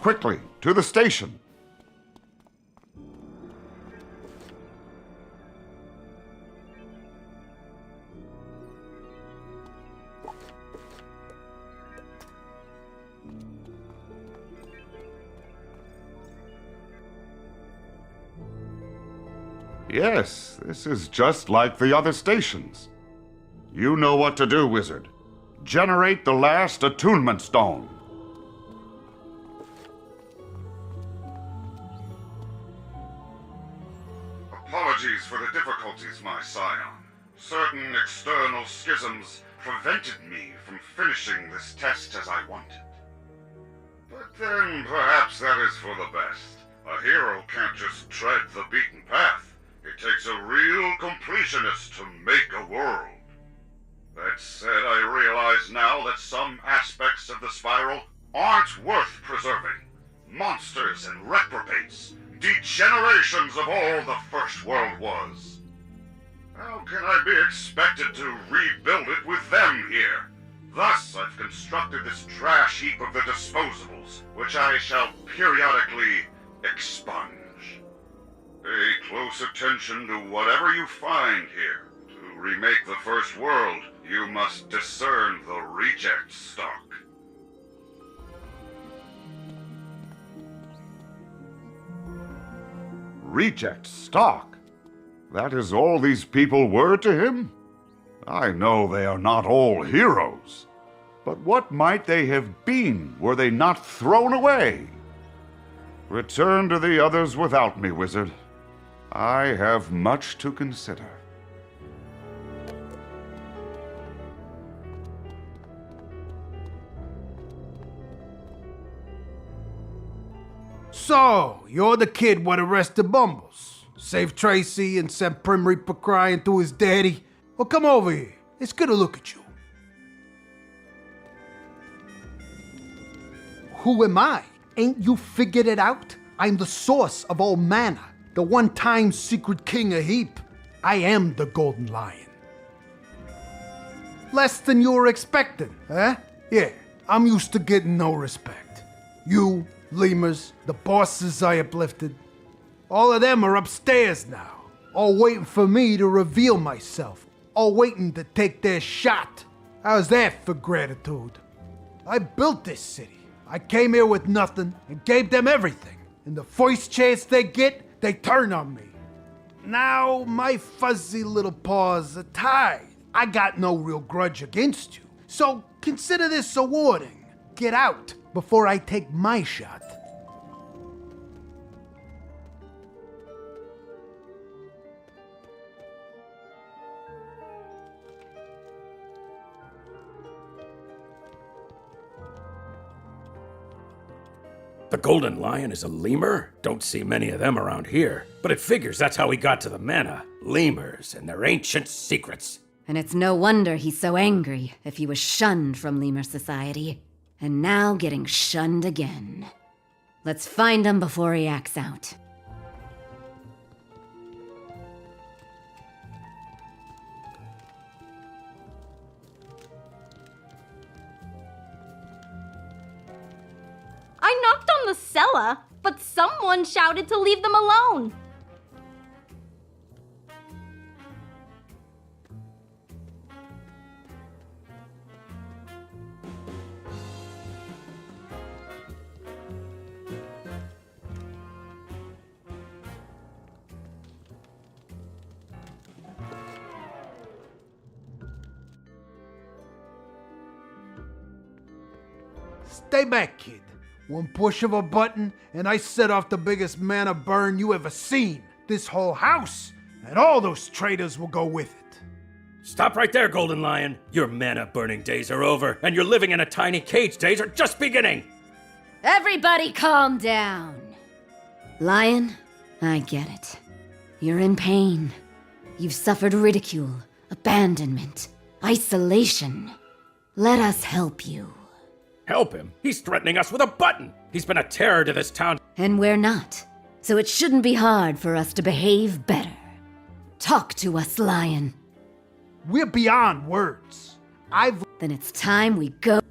Quickly, to the station. Yes, this is just like the other stations. You know what to do, wizard. Generate the last attunement stone. Apologies for the difficulties, my scion. Certain external schisms prevented me from finishing this test as I wanted. But then perhaps that is for the best. A hero can't just tread the beaten path. It takes a real completionist to make a world. That said, I realize now that some aspects of the spiral aren't worth preserving. Monsters and reprobates, degenerations of all the First World was. How can I be expected to rebuild it with them here? Thus, I've constructed this trash heap of the disposables, which I shall periodically expunge. Pay close attention to whatever you find here. To remake the First World, you must discern the reject stock. reject stock. That is all these people were to him? I know they are not all heroes, but what might they have been were they not thrown away? Return to the others without me, wizard. I have much to consider. So, you're the kid what arrested Bumbles. Saved Tracy and sent Prim Reaper crying to his daddy. Well, come over here. It's good to look at you. Who am I? Ain't you figured it out? I'm the source of all mana, the one-time secret king of Heap. I am the Golden Lion. Less than you were expecting, huh? Yeah, I'm used to getting no respect. You, lemurs, the bosses I uplifted, all of them are upstairs now, all waiting for me to reveal myself, all waiting to take their shot. How's that for gratitude? I built this city. I came here with nothing and gave them everything. And the first chance they get, they turn on me. Now my fuzzy little paws are tied. I got no real grudge against you. So consider this a warning. Get out before I take my shot. The Golden Lion is a lemur? Don't see many of them around here. But it figures that's how he got to the mana. Lemurs and their ancient secrets. And it's no wonder he's so angry if he was shunned from lemur society. And now getting shunned again. Let's find him before he acts out. I knocked on the cellar, but someone shouted to leave them alone. Stay back, kid. One push of a button, and I set off the biggest mana burn you ever seen. This whole house, and all those traitors will go with it. Stop right there, Golden Lion. Your mana-burning days are over, and your living in a tiny cage days are just beginning. Everybody calm down. Lion, I get it. You're in pain. You've suffered ridicule, abandonment, isolation. Let us help you. Help him? He's threatening us with a button. He's been a terror to this town. And we're not. So it shouldn't be hard for us to behave better. Talk to us, Lion. We're beyond words. Then it's time we go.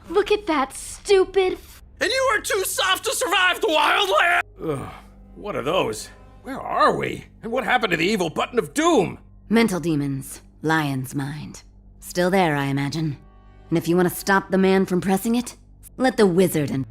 Look at that stupid... And you are too soft to survive the wild land! Ugh, what are those? Where are we? And what happened to the evil button of doom? Mental demons. Lion's mind. Still there, I imagine. And if you want to stop the man from pressing it, let the wizard and...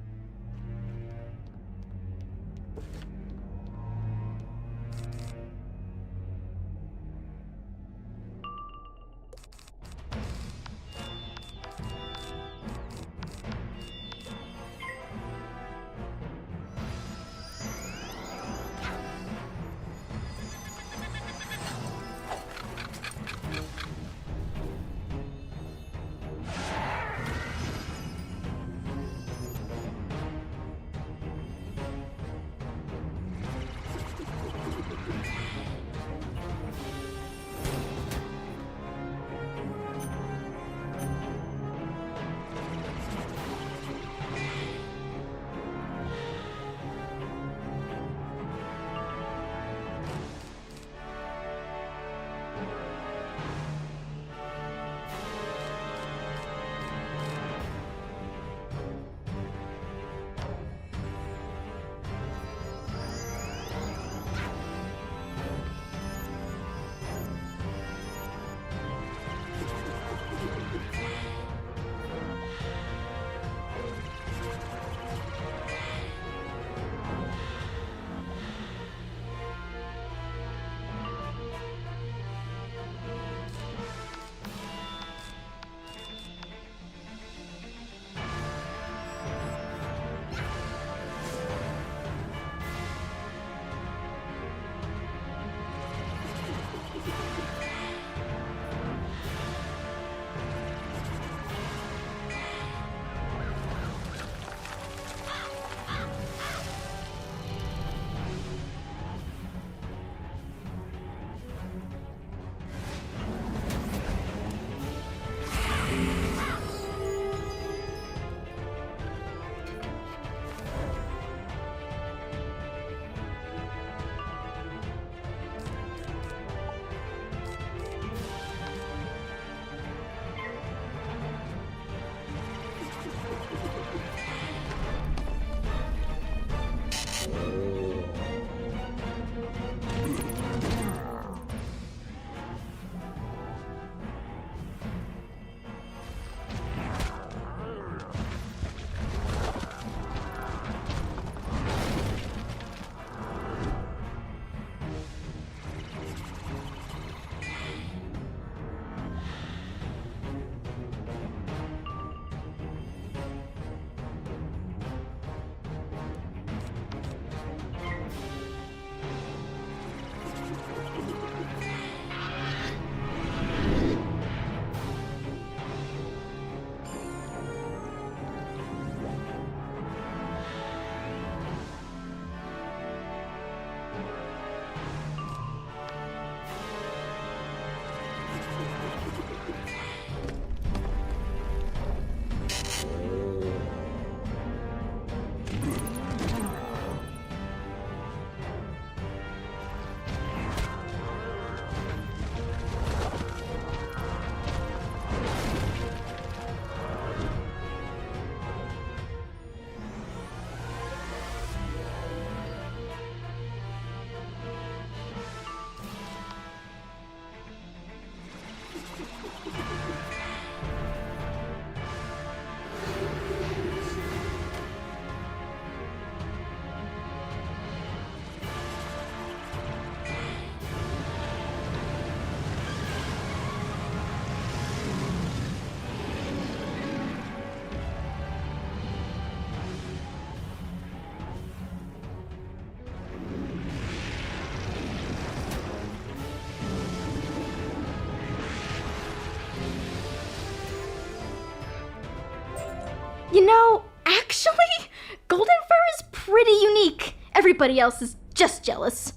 You know, actually, golden fur is pretty unique. Everybody else is just jealous.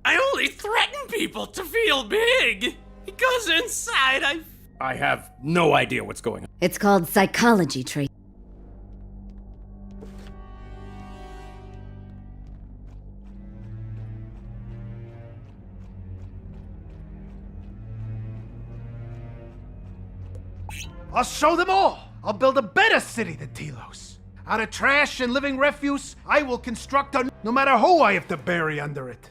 I only threaten people to feel big. Because inside I have no idea what's going on. It's called psychology, Tracy. I'll show them all. I'll build a better city than Telos. Out of trash and living refuse, I will construct a no matter who I have to bury under it.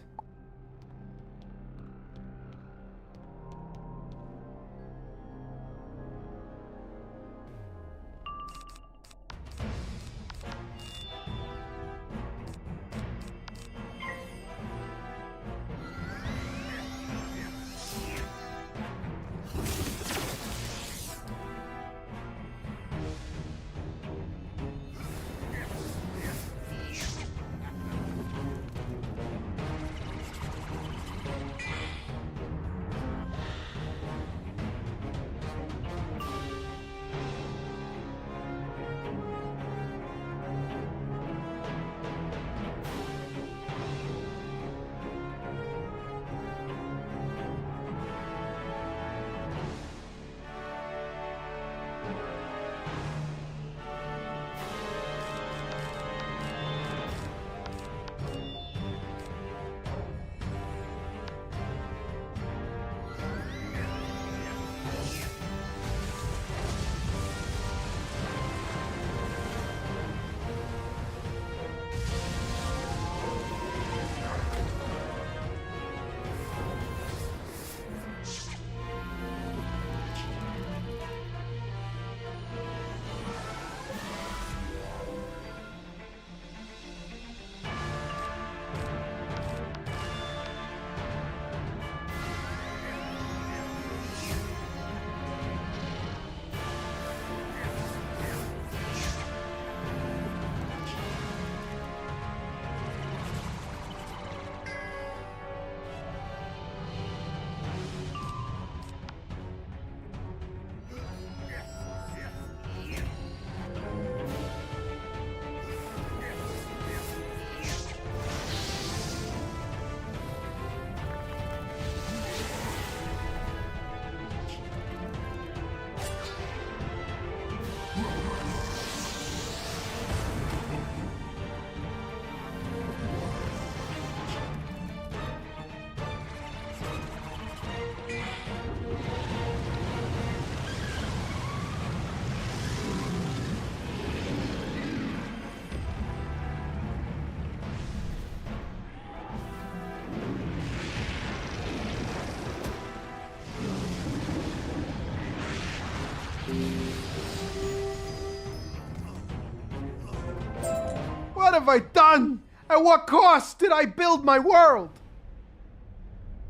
What have I done? At what cost did I build my world?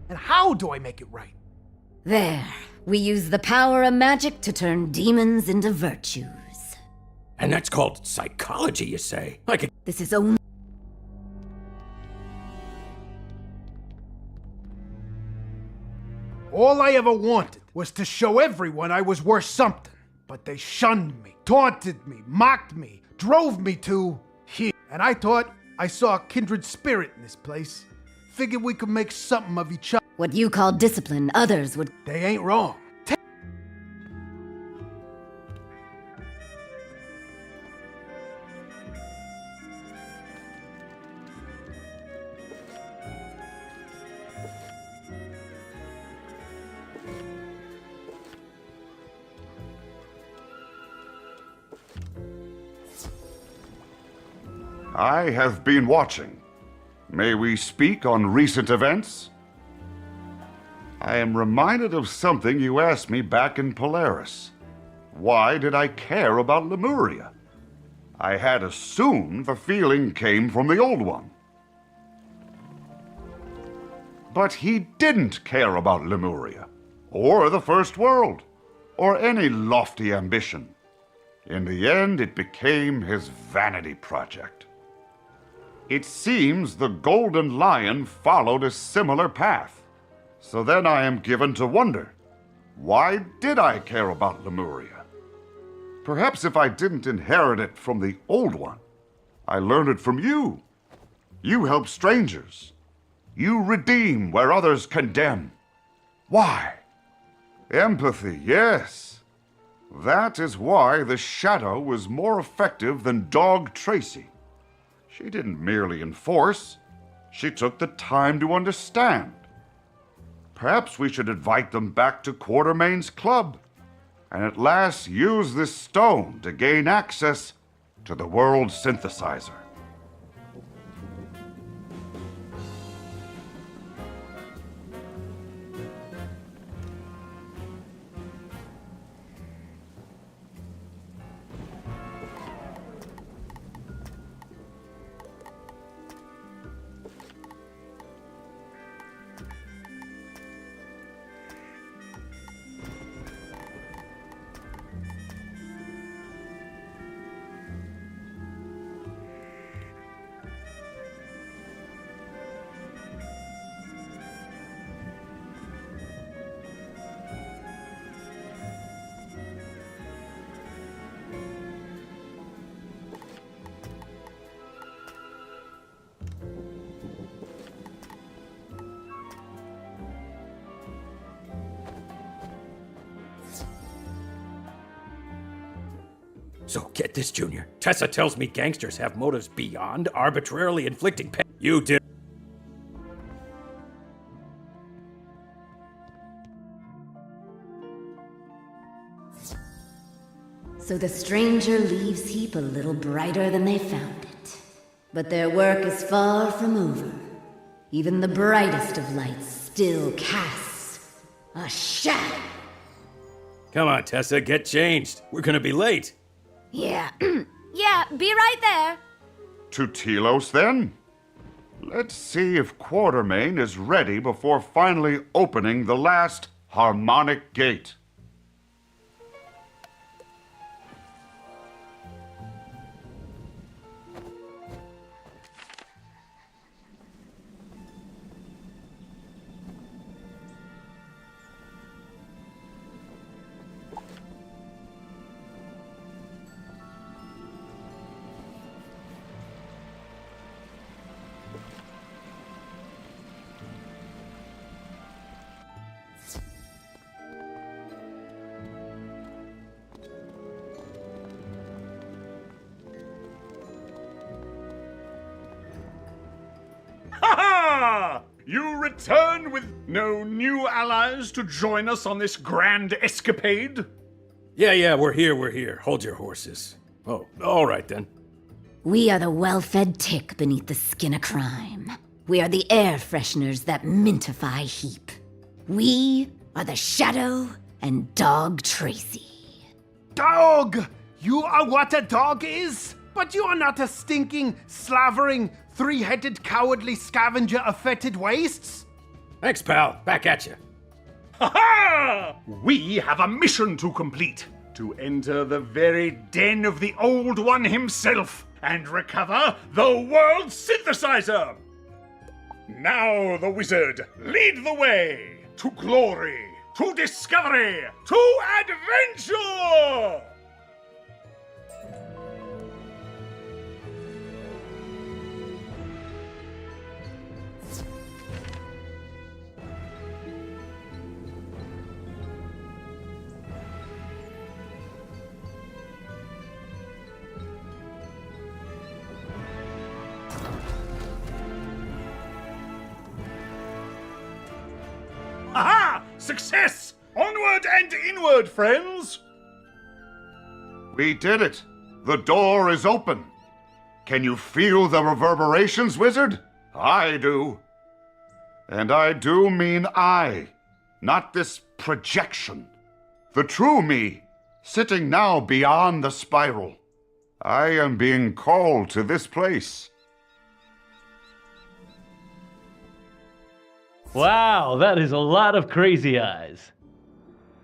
And how do I make it right? There. We use the power of magic to turn demons into virtues. And that's called psychology, you say? I could. This is only. All I ever wanted was to show everyone I was worth something. But they shunned me, taunted me, mocked me, drove me to here. And I thought I saw a kindred spirit in this place. Figured we could make something of each other. What you call discipline, others would. They ain't wrong. I have been watching. May we speak on recent events? I am reminded of something you asked me back in Polaris. Why did I care about Lemuria? I had assumed the feeling came from the Old One. But he didn't care about Lemuria, or the First World, or any lofty ambition. In the end, it became his vanity project. It seems the Golden Lion followed a similar path. So then I am given to wonder, why did I care about Lemuria? Perhaps if I didn't inherit it from the Old One, I learned it from you. You help strangers. You redeem where others condemn. Why? Empathy, yes. That is why the Shadow was more effective than Dog Tracy. She didn't merely enforce, she took the time to understand. Perhaps we should invite them back to Quartermain's club, and at last use this stone to gain access to the world synthesizer. So get this, Junior. Tessa tells me gangsters have motives beyond arbitrarily inflicting pain. You did. So the stranger leaves Heap a little brighter than they found it. But their work is far from over. Even the brightest of lights still casts a shadow. Come on, Tessa, get changed. We're gonna be late. Yeah. Yeah, be right there. To Telos, then? Let's see if Quartermain is ready before finally opening the last harmonic gate. You return with no new allies to join us on this grand escapade? Yeah, we're here. Hold your horses. Oh, all right then. We are the well-fed tick beneath the skin of crime. We are the air fresheners that mintify Heap. We are the Shadow and Dog Tracy. Dog! You are what a dog is? But you are not a stinking, slavering, three-headed, cowardly scavenger of fetid wastes? Thanks, pal. Back at you. Ha-ha! We have a mission to complete. To enter the very den of the Old One himself and recover the world synthesizer. Now, the wizard, lead the way to glory, to discovery, to adventure! Aha! Success! Onward and inward, friends! We did it. The door is open. Can you feel the reverberations, wizard? I do. And I do mean I, not this projection. The true me, sitting now beyond the spiral. I am being called to this place. Wow, that is a lot of crazy eyes.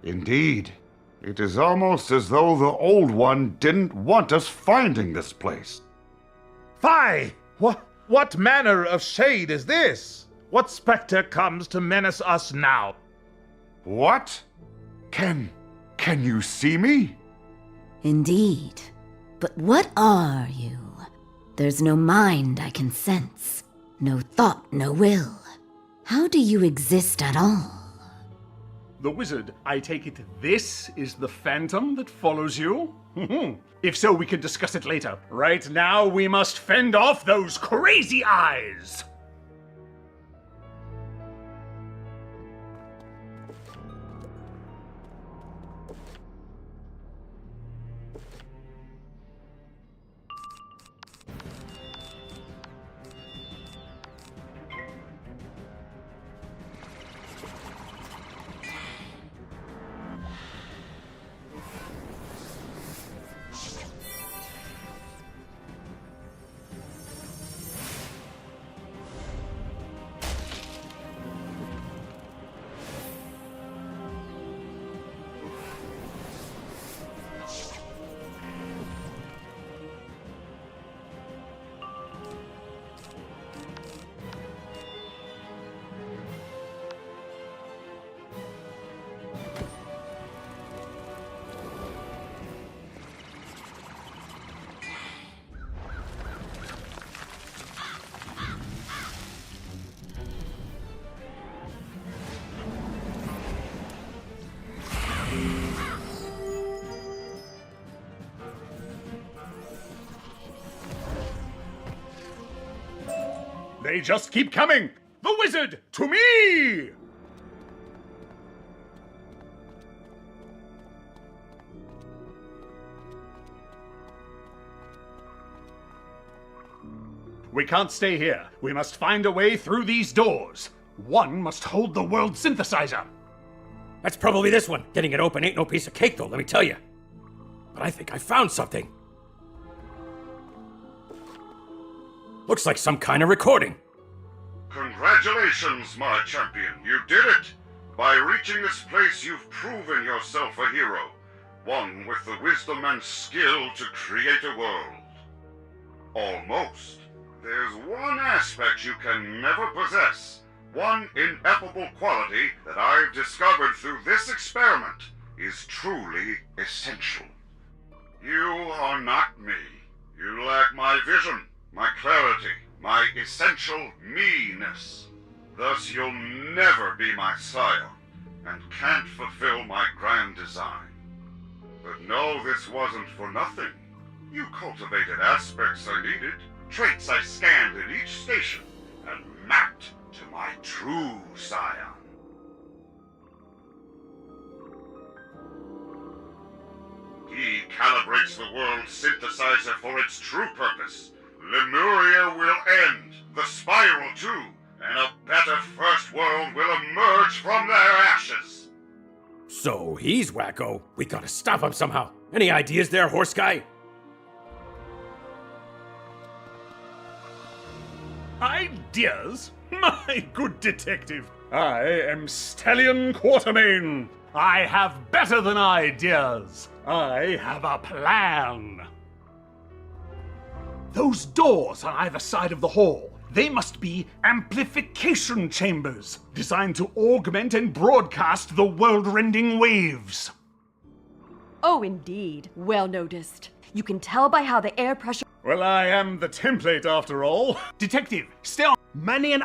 Indeed. It is almost as though the Old One didn't want us finding this place. Fie! What manner of shade is this? What specter comes to menace us now? What? Can you see me? Indeed. But what are you? There's no mind I can sense. No thought, no will. How do you exist at all? The wizard, I take it this is the phantom that follows you? If so, we can discuss it later. Right now, we must fend off those crazy eyes! They just keep coming! The wizard, to me! We can't stay here. We must find a way through these doors. One must hold the world synthesizer. That's probably this one. Getting it open ain't no piece of cake, though, let me tell you. But I think I found something. Looks like some kind of recording. Congratulations, my champion. You did it! By reaching this place, you've proven yourself a hero. One with the wisdom and skill to create a world. Almost. There's one aspect you can never possess. One ineffable quality that I've discovered through this experiment is truly essential. You are not me. You lack my vision, my clarity, my essential me-ness. Thus you'll never be my scion, and can't fulfill my grand design. But no, this wasn't for nothing. You cultivated aspects I needed, traits I scanned at each station, and mapped to my true scion. He calibrates the world synthesizer for its true purpose. Lemuria will end, the spiral too, and a better first world will emerge from their ashes. So he's wacko. We gotta stop him somehow. Any ideas there, horse guy? Ideas? My good detective, I am Stallion Quartermain. I have better than ideas. I have a plan. Those doors on either side of the hall, they must be amplification chambers, designed to augment and broadcast the world-rending waves. Oh, indeed. Well noticed. You can tell by how the air pressure... Well, I am the template after all. Detective, stay on. Manny and...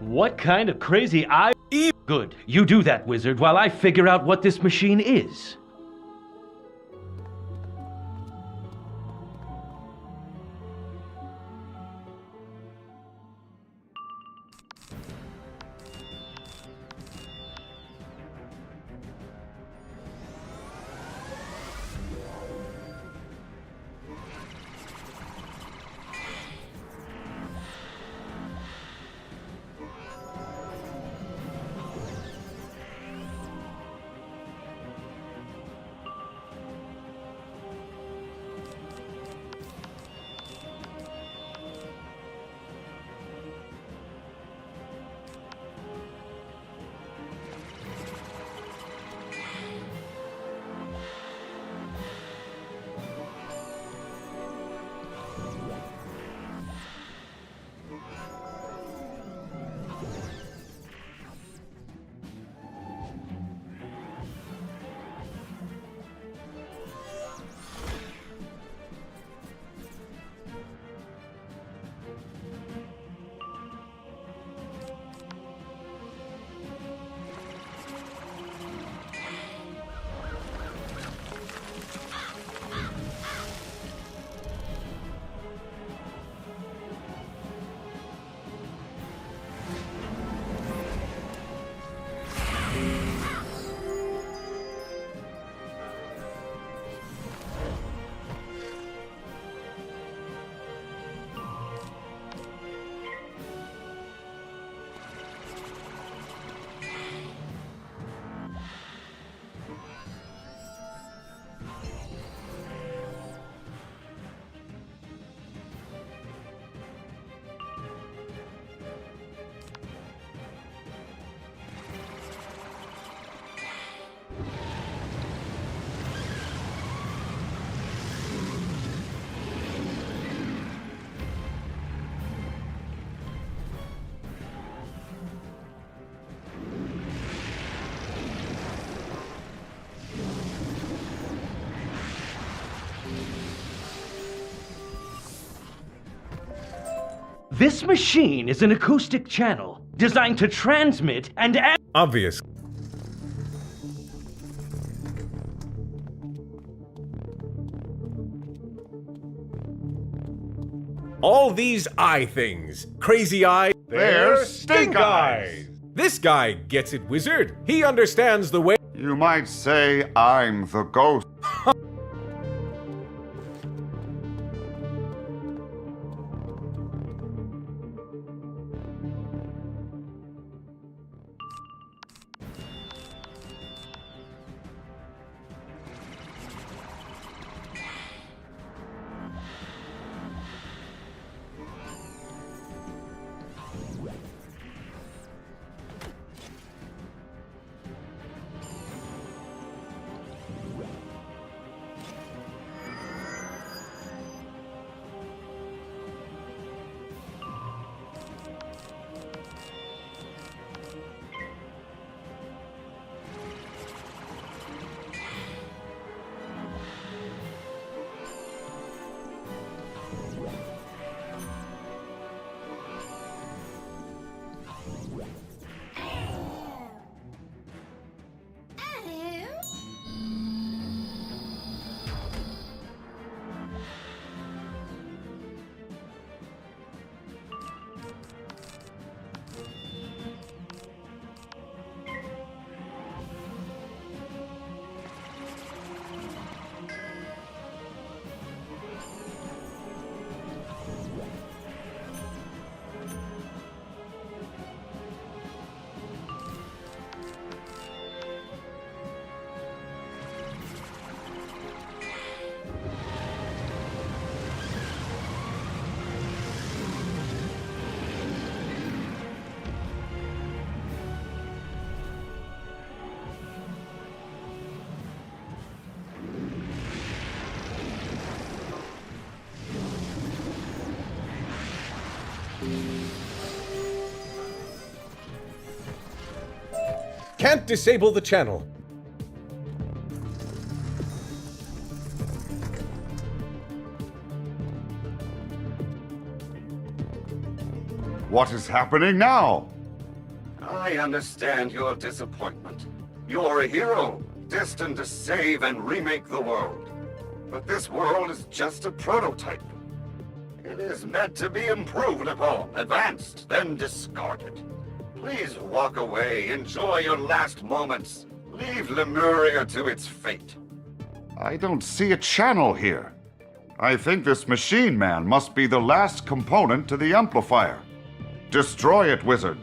What kind of crazy eye? Good. You do that, wizard, while I figure out what this machine is. This machine is an acoustic channel designed to transmit and Obvious. All these eye things. Crazy eye. They're stink eyes. This guy gets it, wizard. He understands the way. You might say I'm the ghost. Can't disable the channel. What is happening now? I understand your disappointment. You're a hero, destined to save and remake the world. But this world is just a prototype. It is meant to be improved upon, advanced, then discarded. Please walk away, enjoy your last moments. Leave Lemuria to its fate. I don't see a channel here. I think this machine man must be the last component to the amplifier. Destroy it, wizard.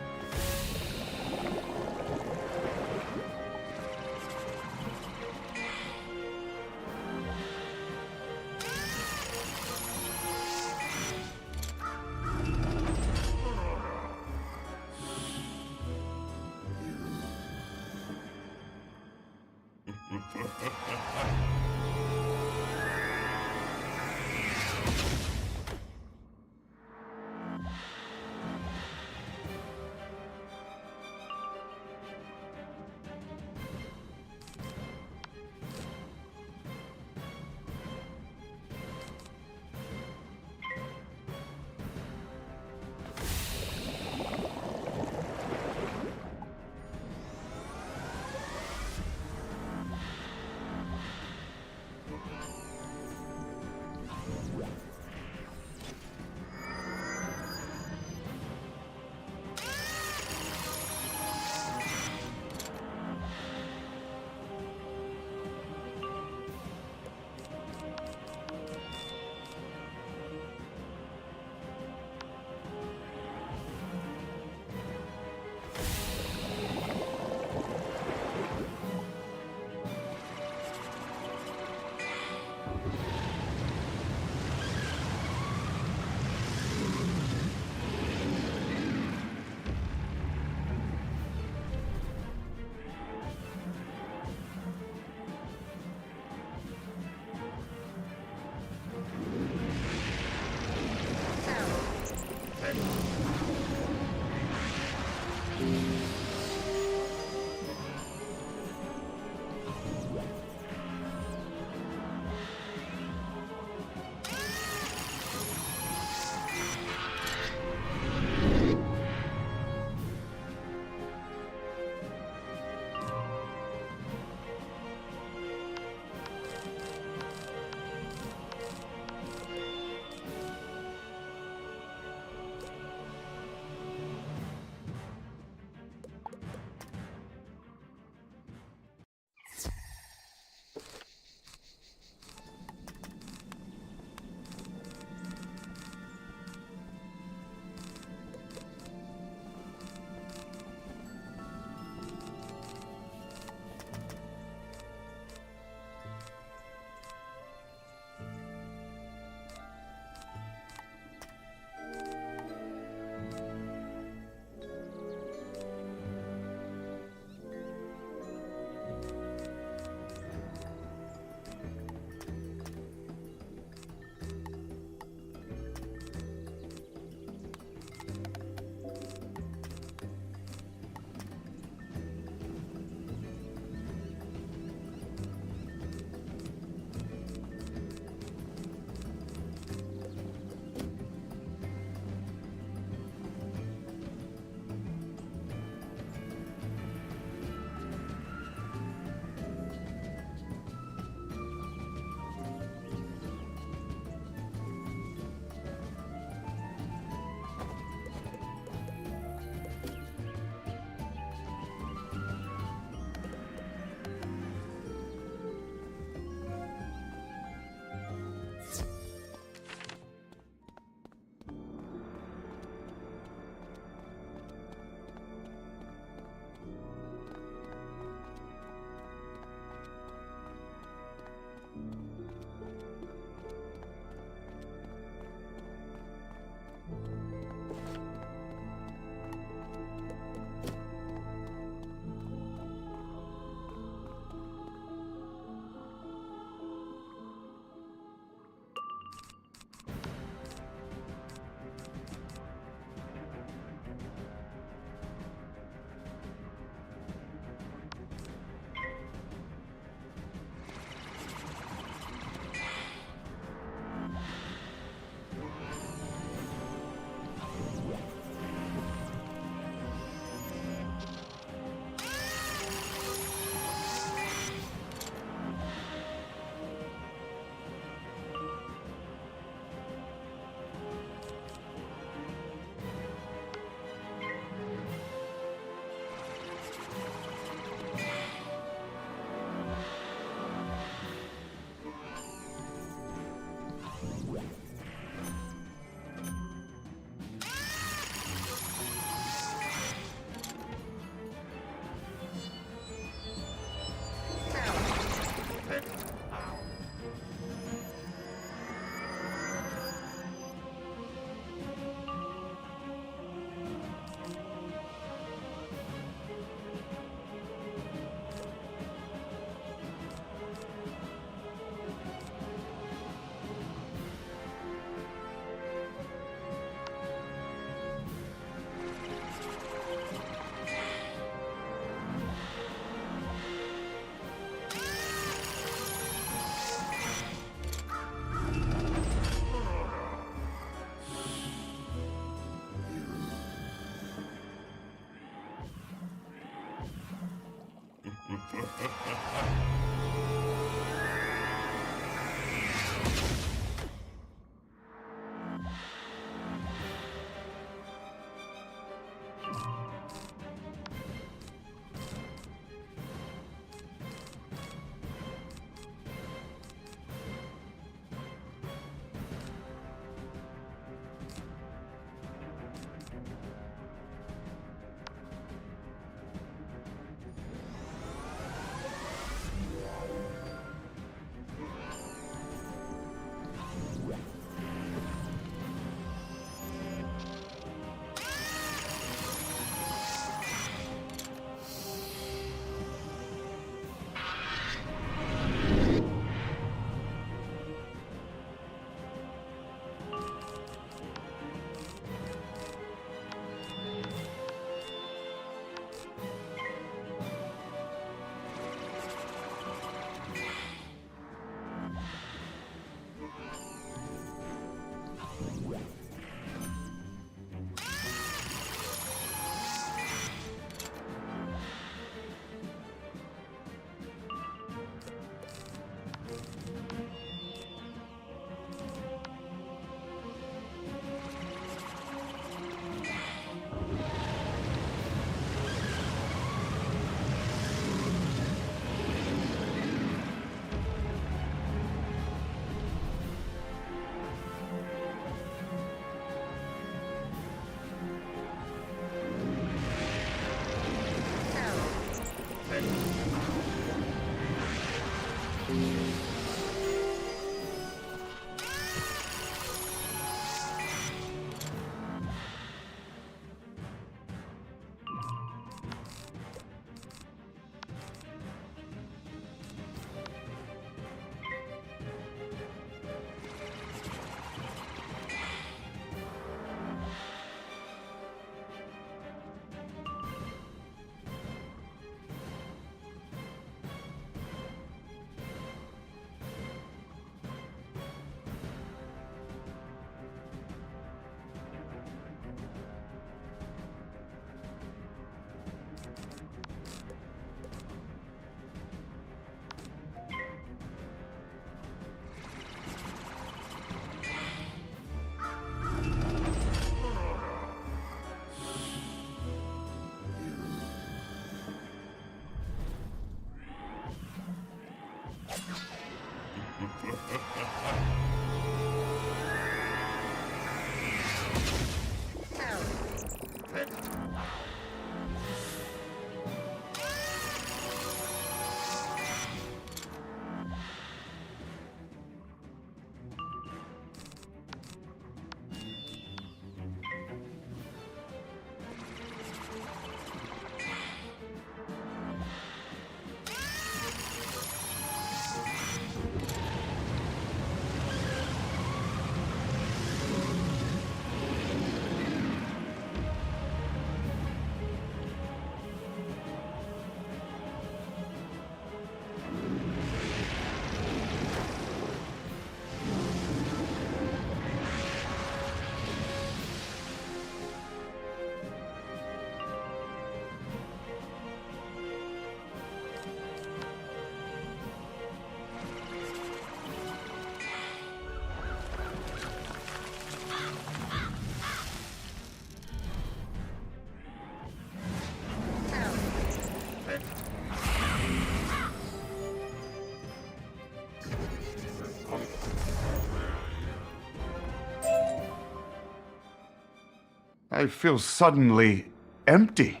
I feel suddenly empty.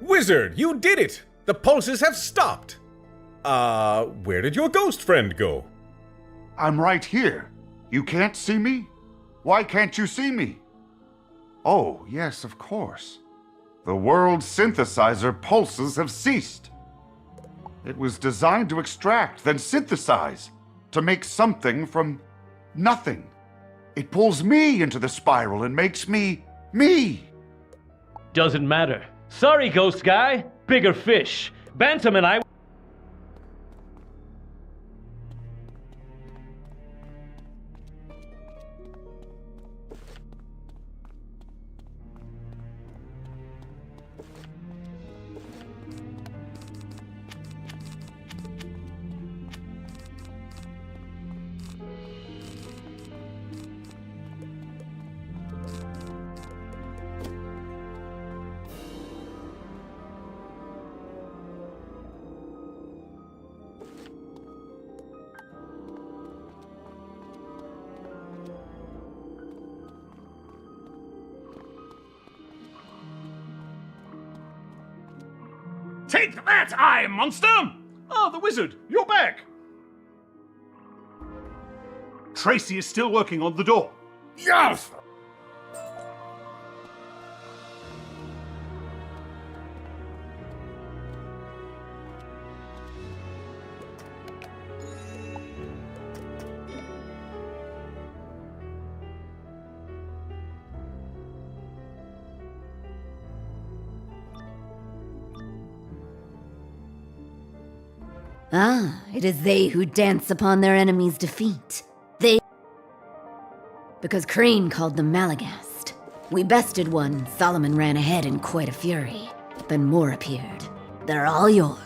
Wizard, you did it! The pulses have stopped! Where did your ghost friend go? I'm right here. You can't see me? Why can't you see me? Oh, yes, of course. The world synthesizer pulses have ceased. It was designed to extract, then synthesize, to make something from nothing. It pulls me into the spiral and makes me, me. Doesn't matter. Sorry, ghost guy. Bigger fish. Bantam and I... Take that, eye monster! Oh, the wizard, you're back. Tracy is still working on the door. Yes! Ah, it is they who dance upon their enemy's defeat. They... Because Crane called them Malagast. We bested one, Solomon ran ahead in quite a fury. Then more appeared. They're all yours.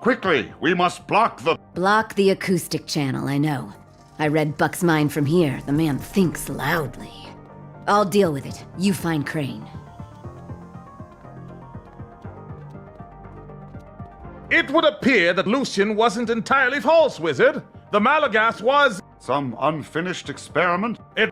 Quickly, we must block the... Block the acoustic channel, I know. I read Buck's mind from here. The man thinks loudly. I'll deal with it. You find Crane. It would appear that Lucian wasn't entirely false, wizard. The Malagast was... Some unfinished experiment? It...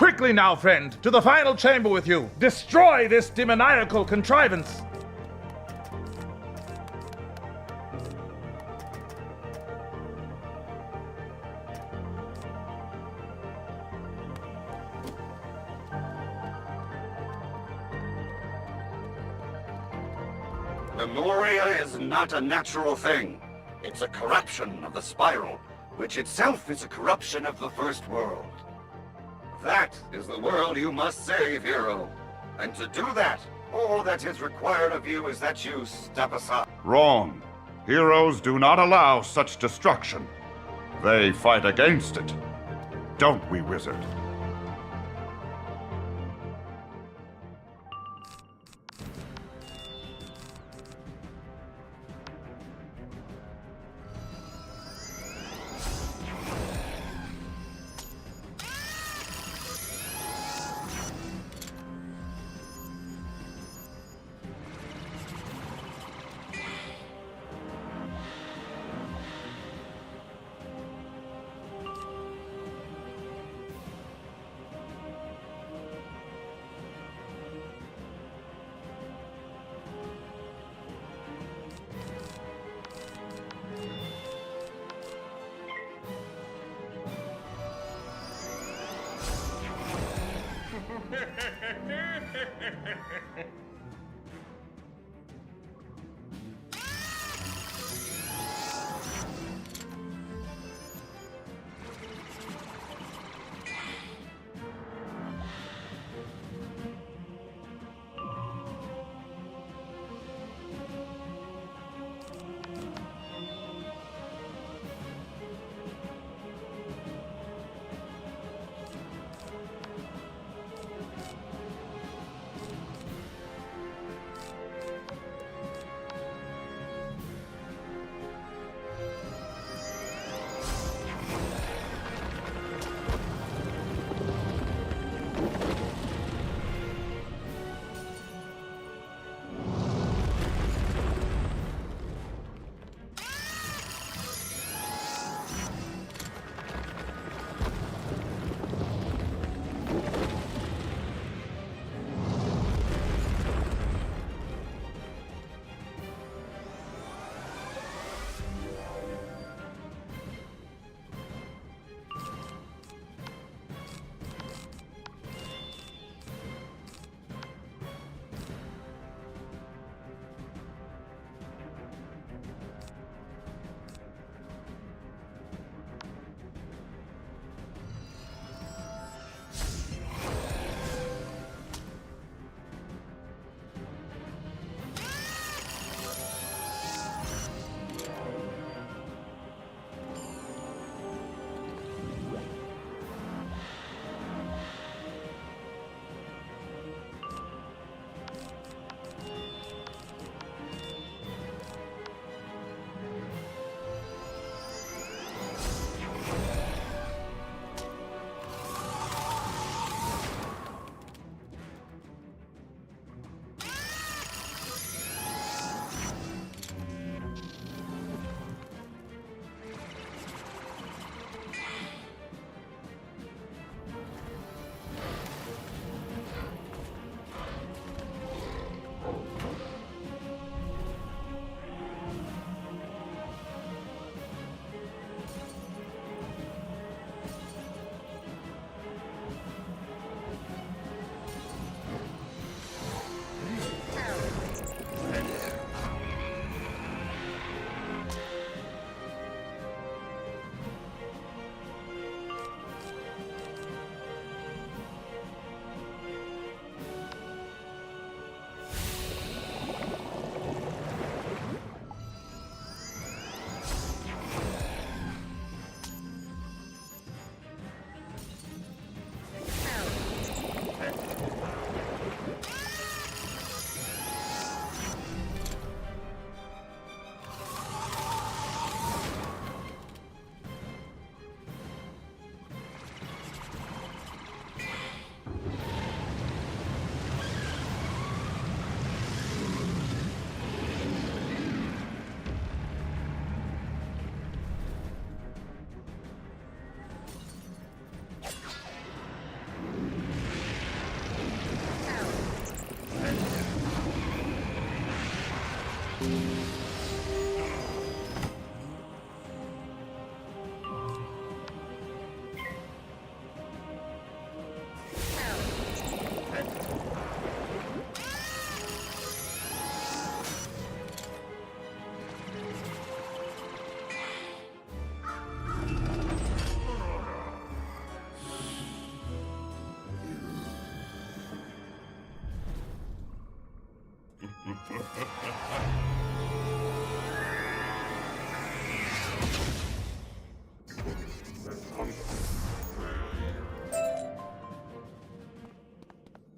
Quickly now, friend, to the final chamber with you. Destroy this demoniacal contrivance. Lemuria is not a natural thing. It's a corruption of the spiral, which itself is a corruption of the first world. That is the world you must save, hero. And to do that, all that is required of you is that you step aside. Wrong. Heroes do not allow such destruction. They fight against it. Don't we, wizard?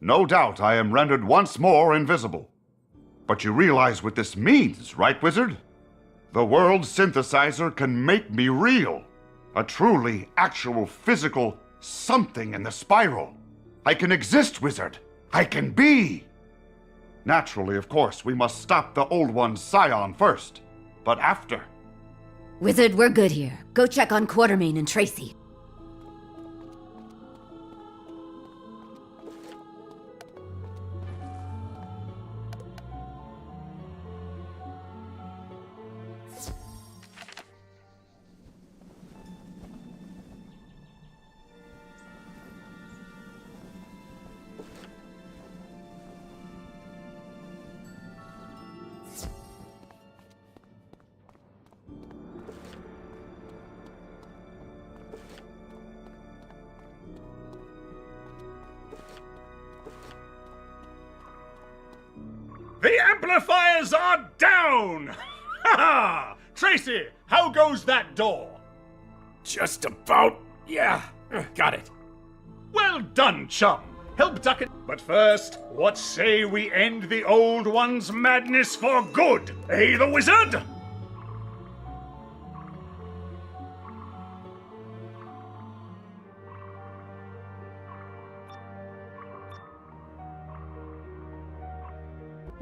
No doubt I am rendered once more invisible. But you realize what this means, right, wizard? The world synthesizer can make me real. A truly, actual, physical something in the spiral. I can exist, wizard. I can be. Naturally, of course, we must stop the old one's scion first. But after. Wizard, we're good here. Go check on Quartermain and Tracy. The amplifiers are down! Ha ha! Tracy, how goes that door? Just about. Yeah, got it. Well done, chum. Help duck it. But first, what say we end the old one's madness for good? Eh, the wizard?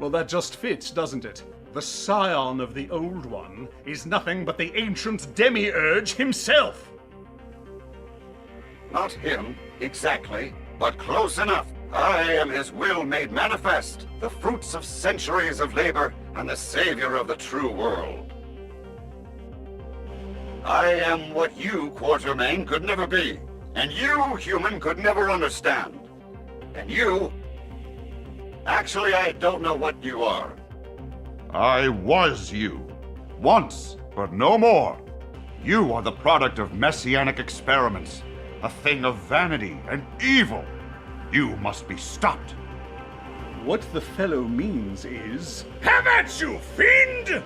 Well, that just fits, doesn't it? The scion of the Old One is nothing but the ancient demiurge himself. Not him, exactly, but close enough. I am his will made manifest, the fruits of centuries of labor, and the savior of the true world. I am what you, Quartermain, could never be, and you, human, could never understand. And you... Actually, I don't know what you are. I was you. Once, but no more. You are the product of messianic experiments, a thing of vanity and evil. You must be stopped. What the fellow means is... Have at you, fiend!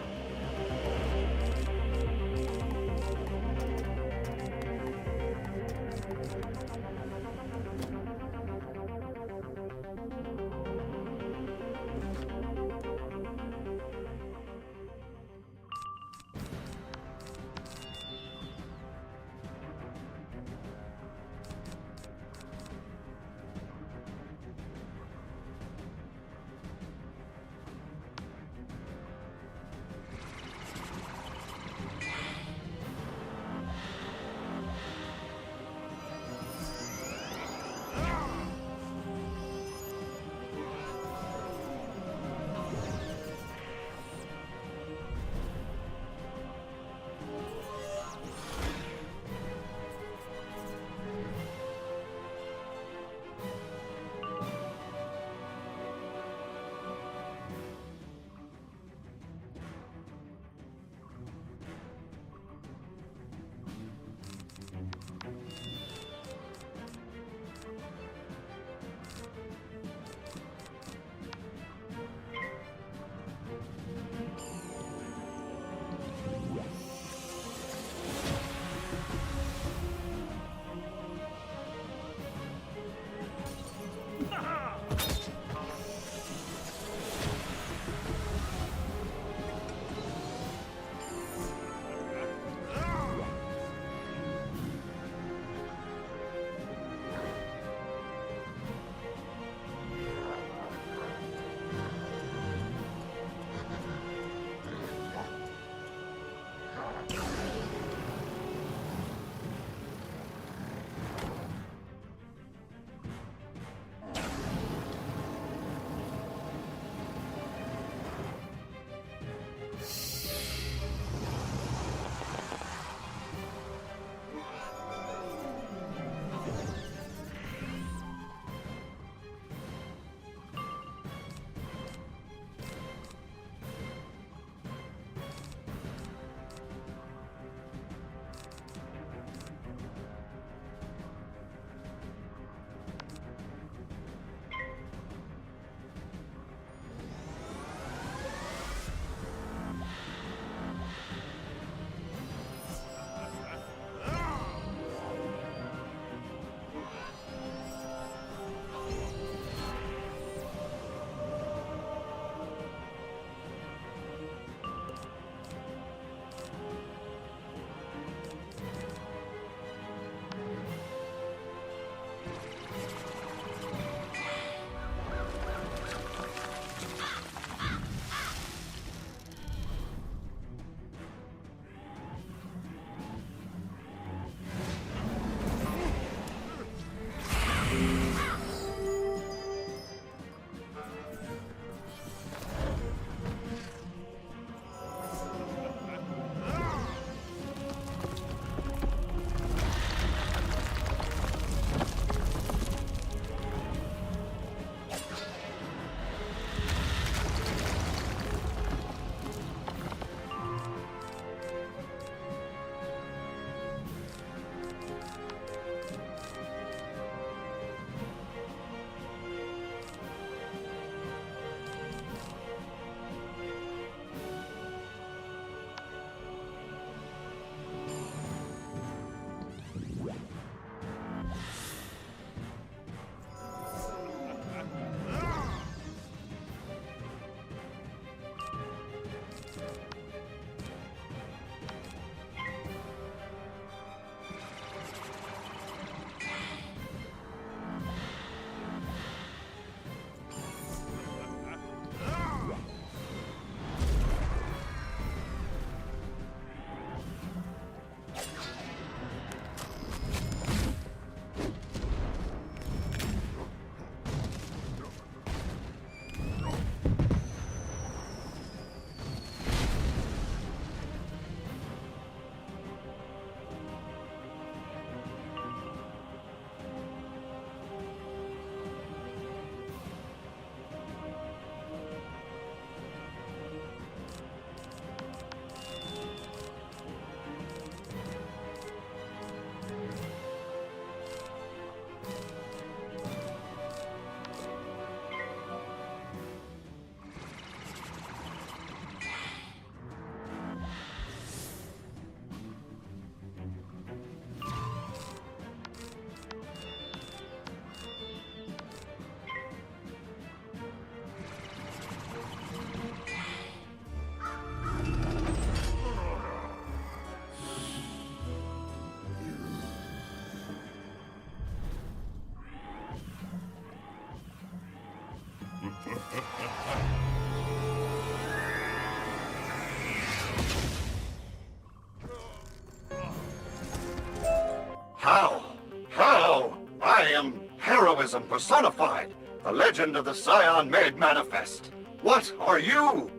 How? I am heroism personified, the legend of the Scion made manifest. What are you?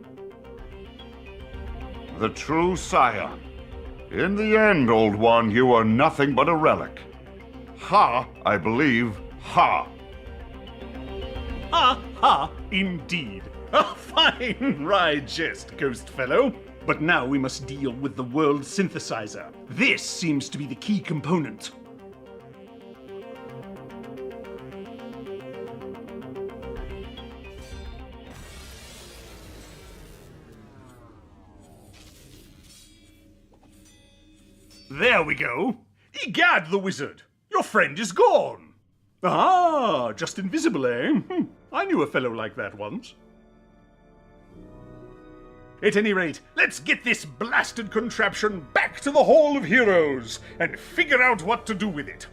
The true Scion. In the end, Old One, you are nothing but a relic. Ha, I believe, ha. Ha ha, indeed. A fine wry jest, ghost fellow. But now we must deal with the world synthesizer. This seems to be the key component. There we go. Egad, the wizard! Your friend is gone! Ah, just invisible, eh? I knew a fellow like that once. At any rate, let's get this blasted contraption back to the Hall of Heroes and figure out what to do with it.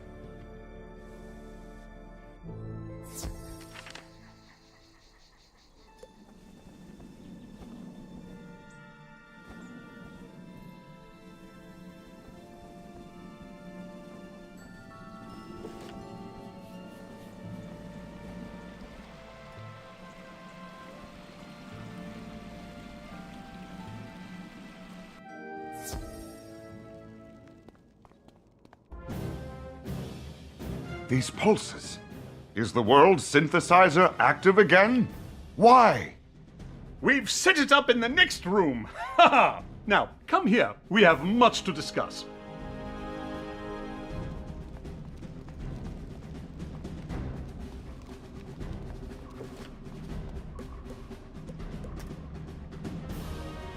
These pulses. Is the world synthesizer active again? Why? We've set it up in the next room. Ha ha! Now, come here. We have much to discuss.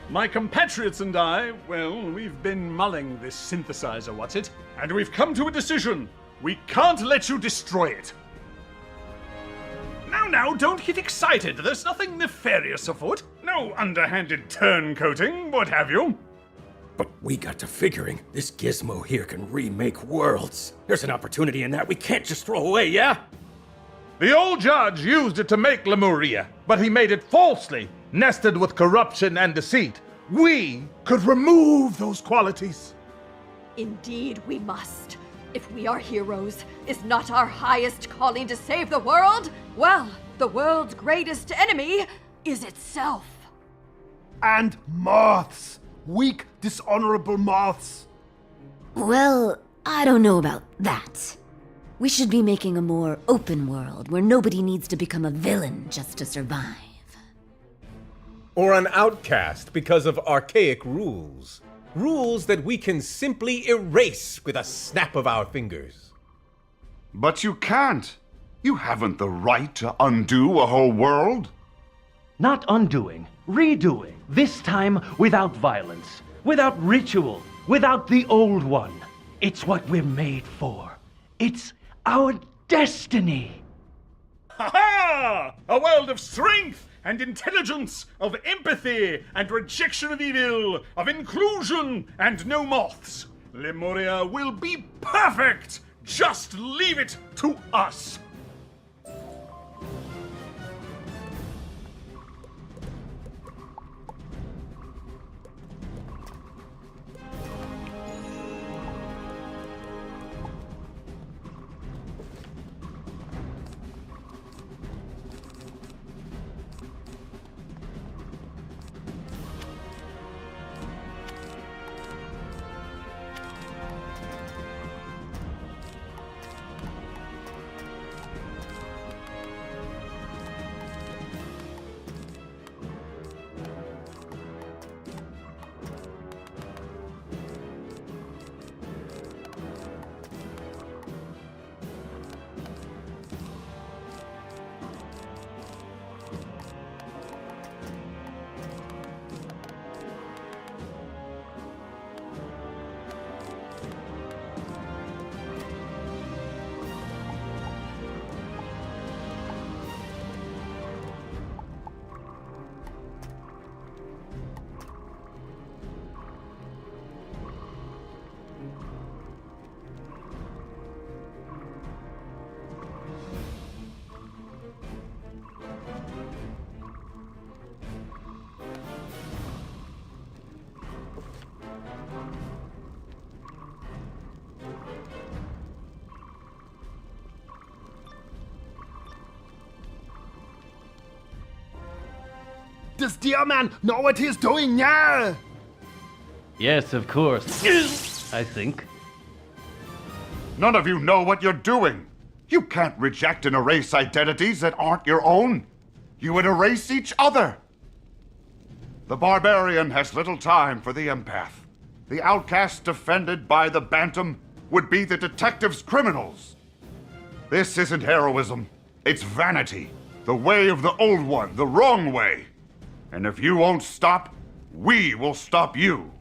My compatriots and I, well, we've been mulling this synthesizer, what's it? And we've come to a decision. We can't let you destroy it. Now, don't get excited. There's nothing nefarious afoot. No underhanded turncoating, what have you. But we got to figuring this gizmo here can remake worlds. There's an opportunity in that we can't just throw away, yeah? The old judge used it to make Lemuria, but he made it falsely, nested with corruption and deceit. We could remove those qualities. Indeed, we must. If we are heroes, is not our highest calling to save the world? Well, the world's greatest enemy is itself. And moths. Weak, dishonorable moths. Well, I don't know about that. We should be making a more open world where nobody needs to become a villain just to survive. Or an outcast because of archaic rules. Rules that we can simply erase with a snap of our fingers. But you can't. You haven't the right to undo a whole world. Not undoing, redoing. This time without violence, without ritual, without the old one. It's what we're made for. It's our destiny. Ha ha! A world of strength and intelligence, of empathy and rejection of evil, of inclusion and no moths. Lemuria will be perfect! Just leave it to us! Does dear man know what he's doing? Yeah. Yes, of course. I think. None of you know what you're doing. You can't reject and erase identities that aren't your own. You would erase each other. The barbarian has little time for the empath. The outcasts defended by the bantam would be the detective's criminals. This isn't heroism. It's vanity. The way of the old one, the wrong way. And if you won't stop, we will stop you.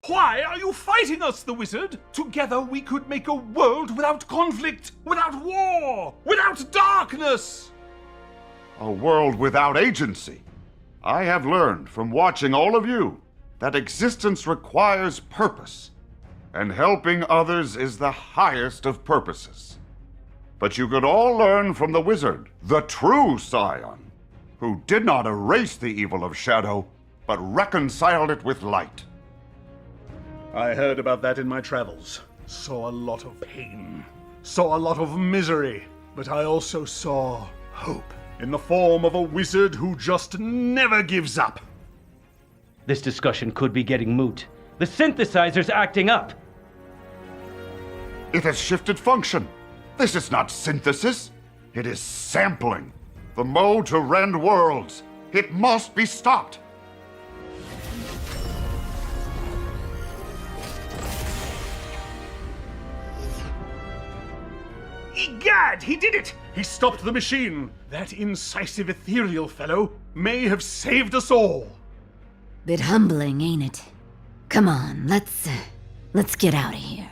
Why are you fighting us, the wizard? Together we could make a world without conflict, without war, without darkness! A world without agency. I have learned from watching all of you that existence requires purpose, and helping others is the highest of purposes. But you could all learn from the wizard, the true Scion, who did not erase the evil of shadow, but reconciled it with light. I heard about that in my travels. Saw a lot of pain. Saw a lot of misery. But I also saw hope in the form of a wizard who just never gives up. This discussion could be getting moot. The synthesizer's acting up. It has shifted function. This is not synthesis. It is sampling. The mode to rend worlds. It must be stopped. Egad, he did it! He stopped the machine. That incisive ethereal fellow may have saved us all. Bit humbling, ain't it? Come on, let's get out of here.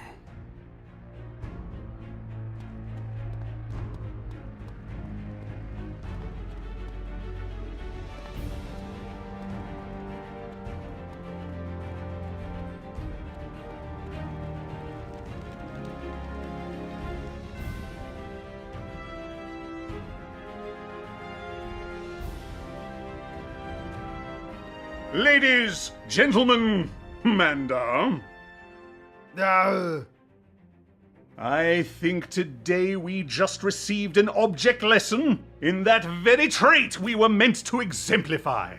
Ladies, gentlemen, Manda. I think today we just received an object lesson in that very trait we were meant to exemplify.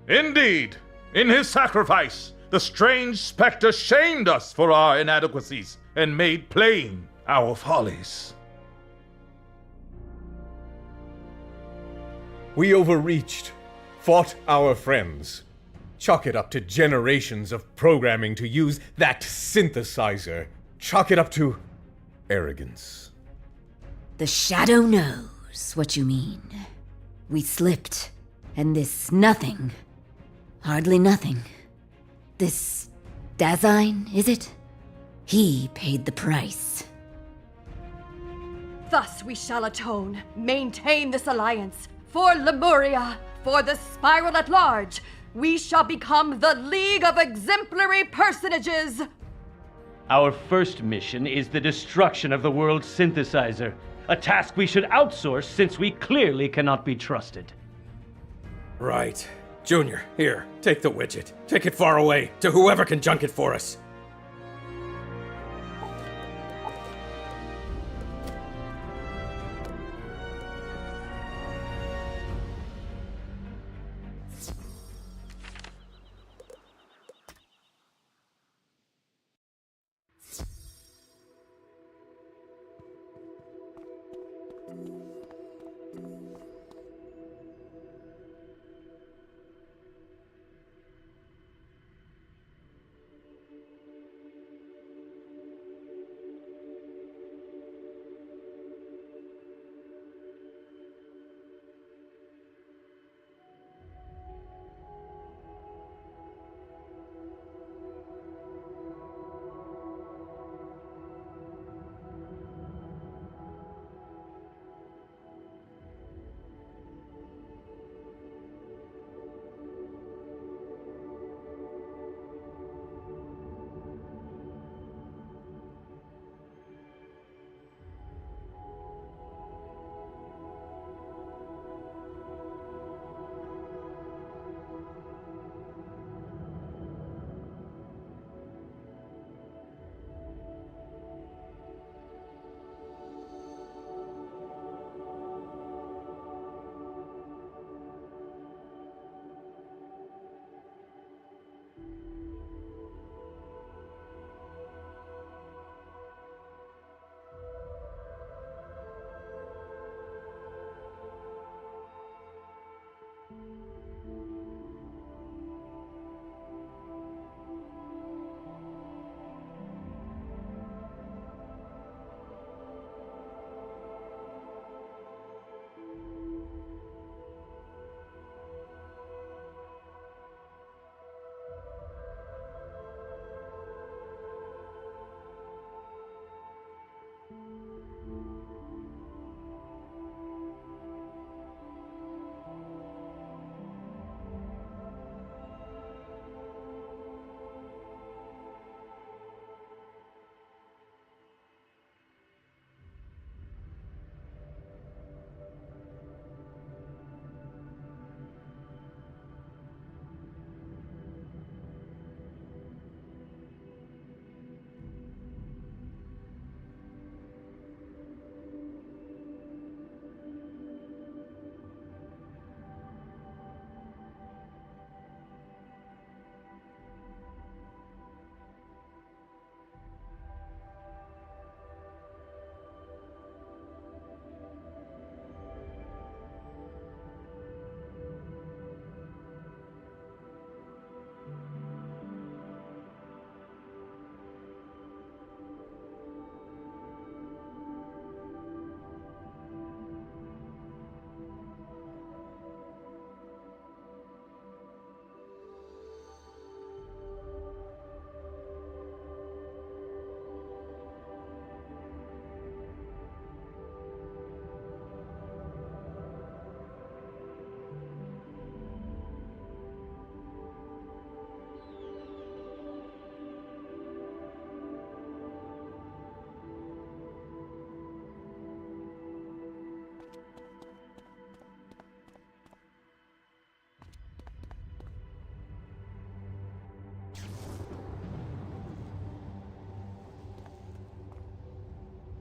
Indeed, in his sacrifice, the strange spectre shamed us for our inadequacies and made plain our follies. We overreached, fought our friends. Chalk it up to generations of programming to use that synthesizer. Chalk it up to arrogance. The shadow knows what you mean. We slipped, and this nothing, hardly nothing. This Dasein, is it? He paid the price. Thus we shall atone, maintain this alliance, for Lemuria, for the spiral at large. We shall become the League of Exemplary Personages. Our first mission is the destruction of the world's synthesizer, a task we should outsource since we clearly cannot be trusted. Right. Junior, here, take the widget. Take it far away, to whoever can junk it for us.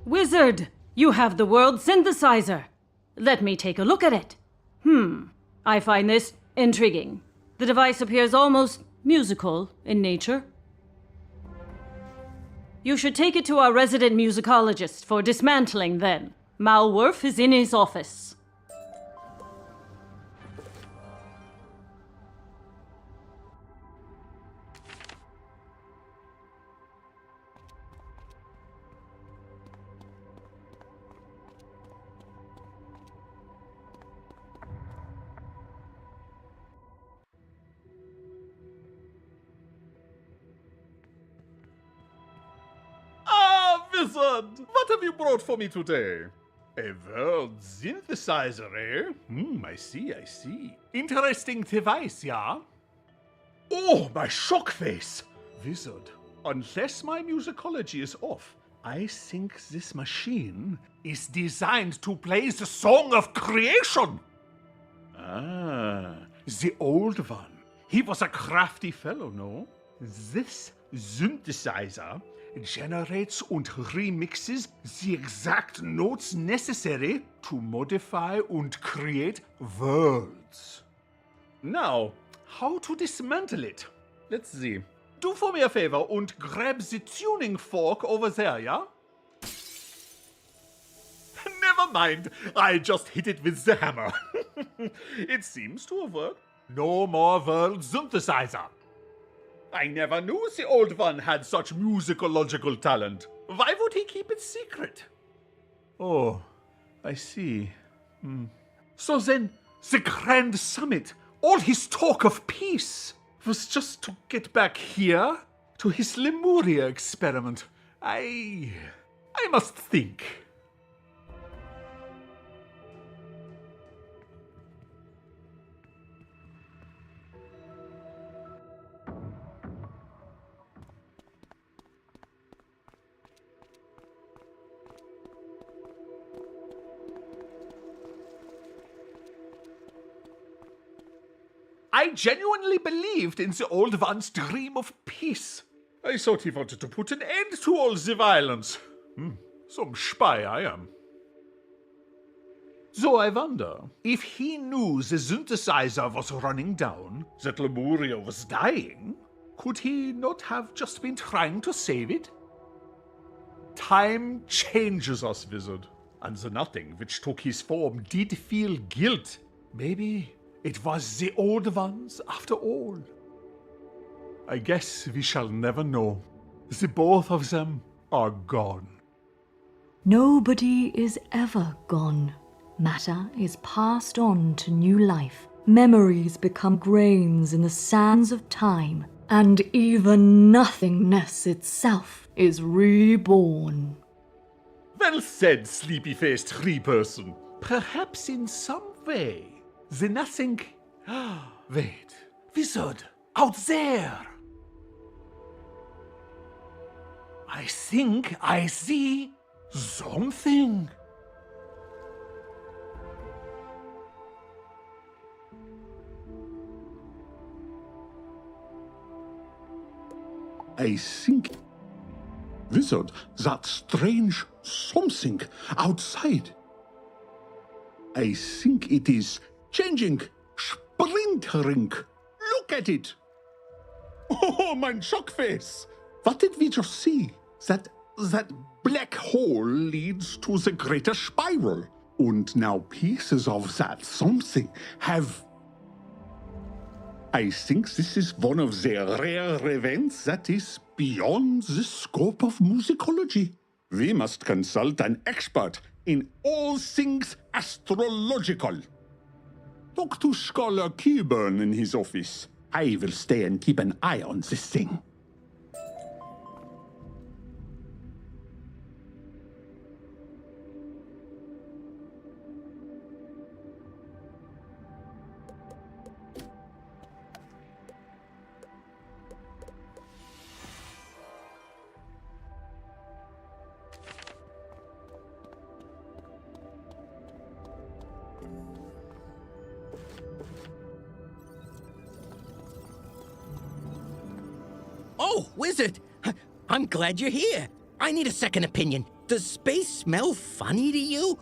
Wizard, you have the world synthesizer. Let me take a look at it. I find this intriguing. The device appears almost musical in nature. You should take it to our resident musicologist for dismantling then. Malworth is in his office. Ah, wizard! What have you brought for me today? A world synthesizer, eh? I see. Interesting device, yeah? Oh, my shock face! Wizard, unless my musicology is off, I think this machine is designed to play the song of creation! Ah, the old one. He was a crafty fellow, no? This synthesizer generates and remixes the exact notes necessary to modify and create worlds. Now, how to dismantle it? Let's see. Do for me a favor and grab the tuning fork over there, yeah? Never mind, I just hit it with the hammer. It seems to have worked. No more world synthesizer. I never knew the old one had such musicological talent. Why would he keep it secret? Oh, I see. So then, the Grand Summit, all his talk of peace, was just to get back here to his Lemuria experiment. I must think. I genuinely believed in the old one's dream of peace. I thought he wanted to put an end to all the violence. Some spy I am. So I wonder, if he knew the synthesizer was running down, that Lemuria was dying, could he not have just been trying to save it? Time changes us, wizard, and the nothing which took his form did feel guilt. Maybe it was the old ones after all. I guess we shall never know. The both of them are gone. Nobody is ever gone. Matter is passed on to new life. Memories become grains in the sands of time, and even nothingness itself is reborn. Well said, sleepy-faced tree-person. Perhaps in some way, the nothing... Wait, wizard, out there! I think I see something. I think, wizard, that strange something outside. I think it is changing, splintering. Look at it. Oh, mein Schockface. What did we just see? That black hole leads to the greater spiral. And now pieces of that something have... I think this is one of the rare events that is beyond the scope of musicology. We must consult an expert in all things astrological. Talk to Scholar Keyburn in his office. I will stay and keep an eye on this thing. Oh, Wizard! I'm glad you're here. I need a second opinion. Does space smell funny to you?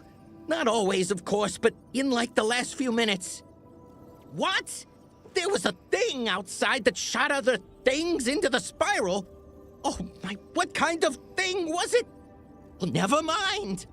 Not always, of course, but in like the last few minutes. What? There was a thing outside that shot other things into the spiral? Oh my, what kind of thing was it? Well, never mind.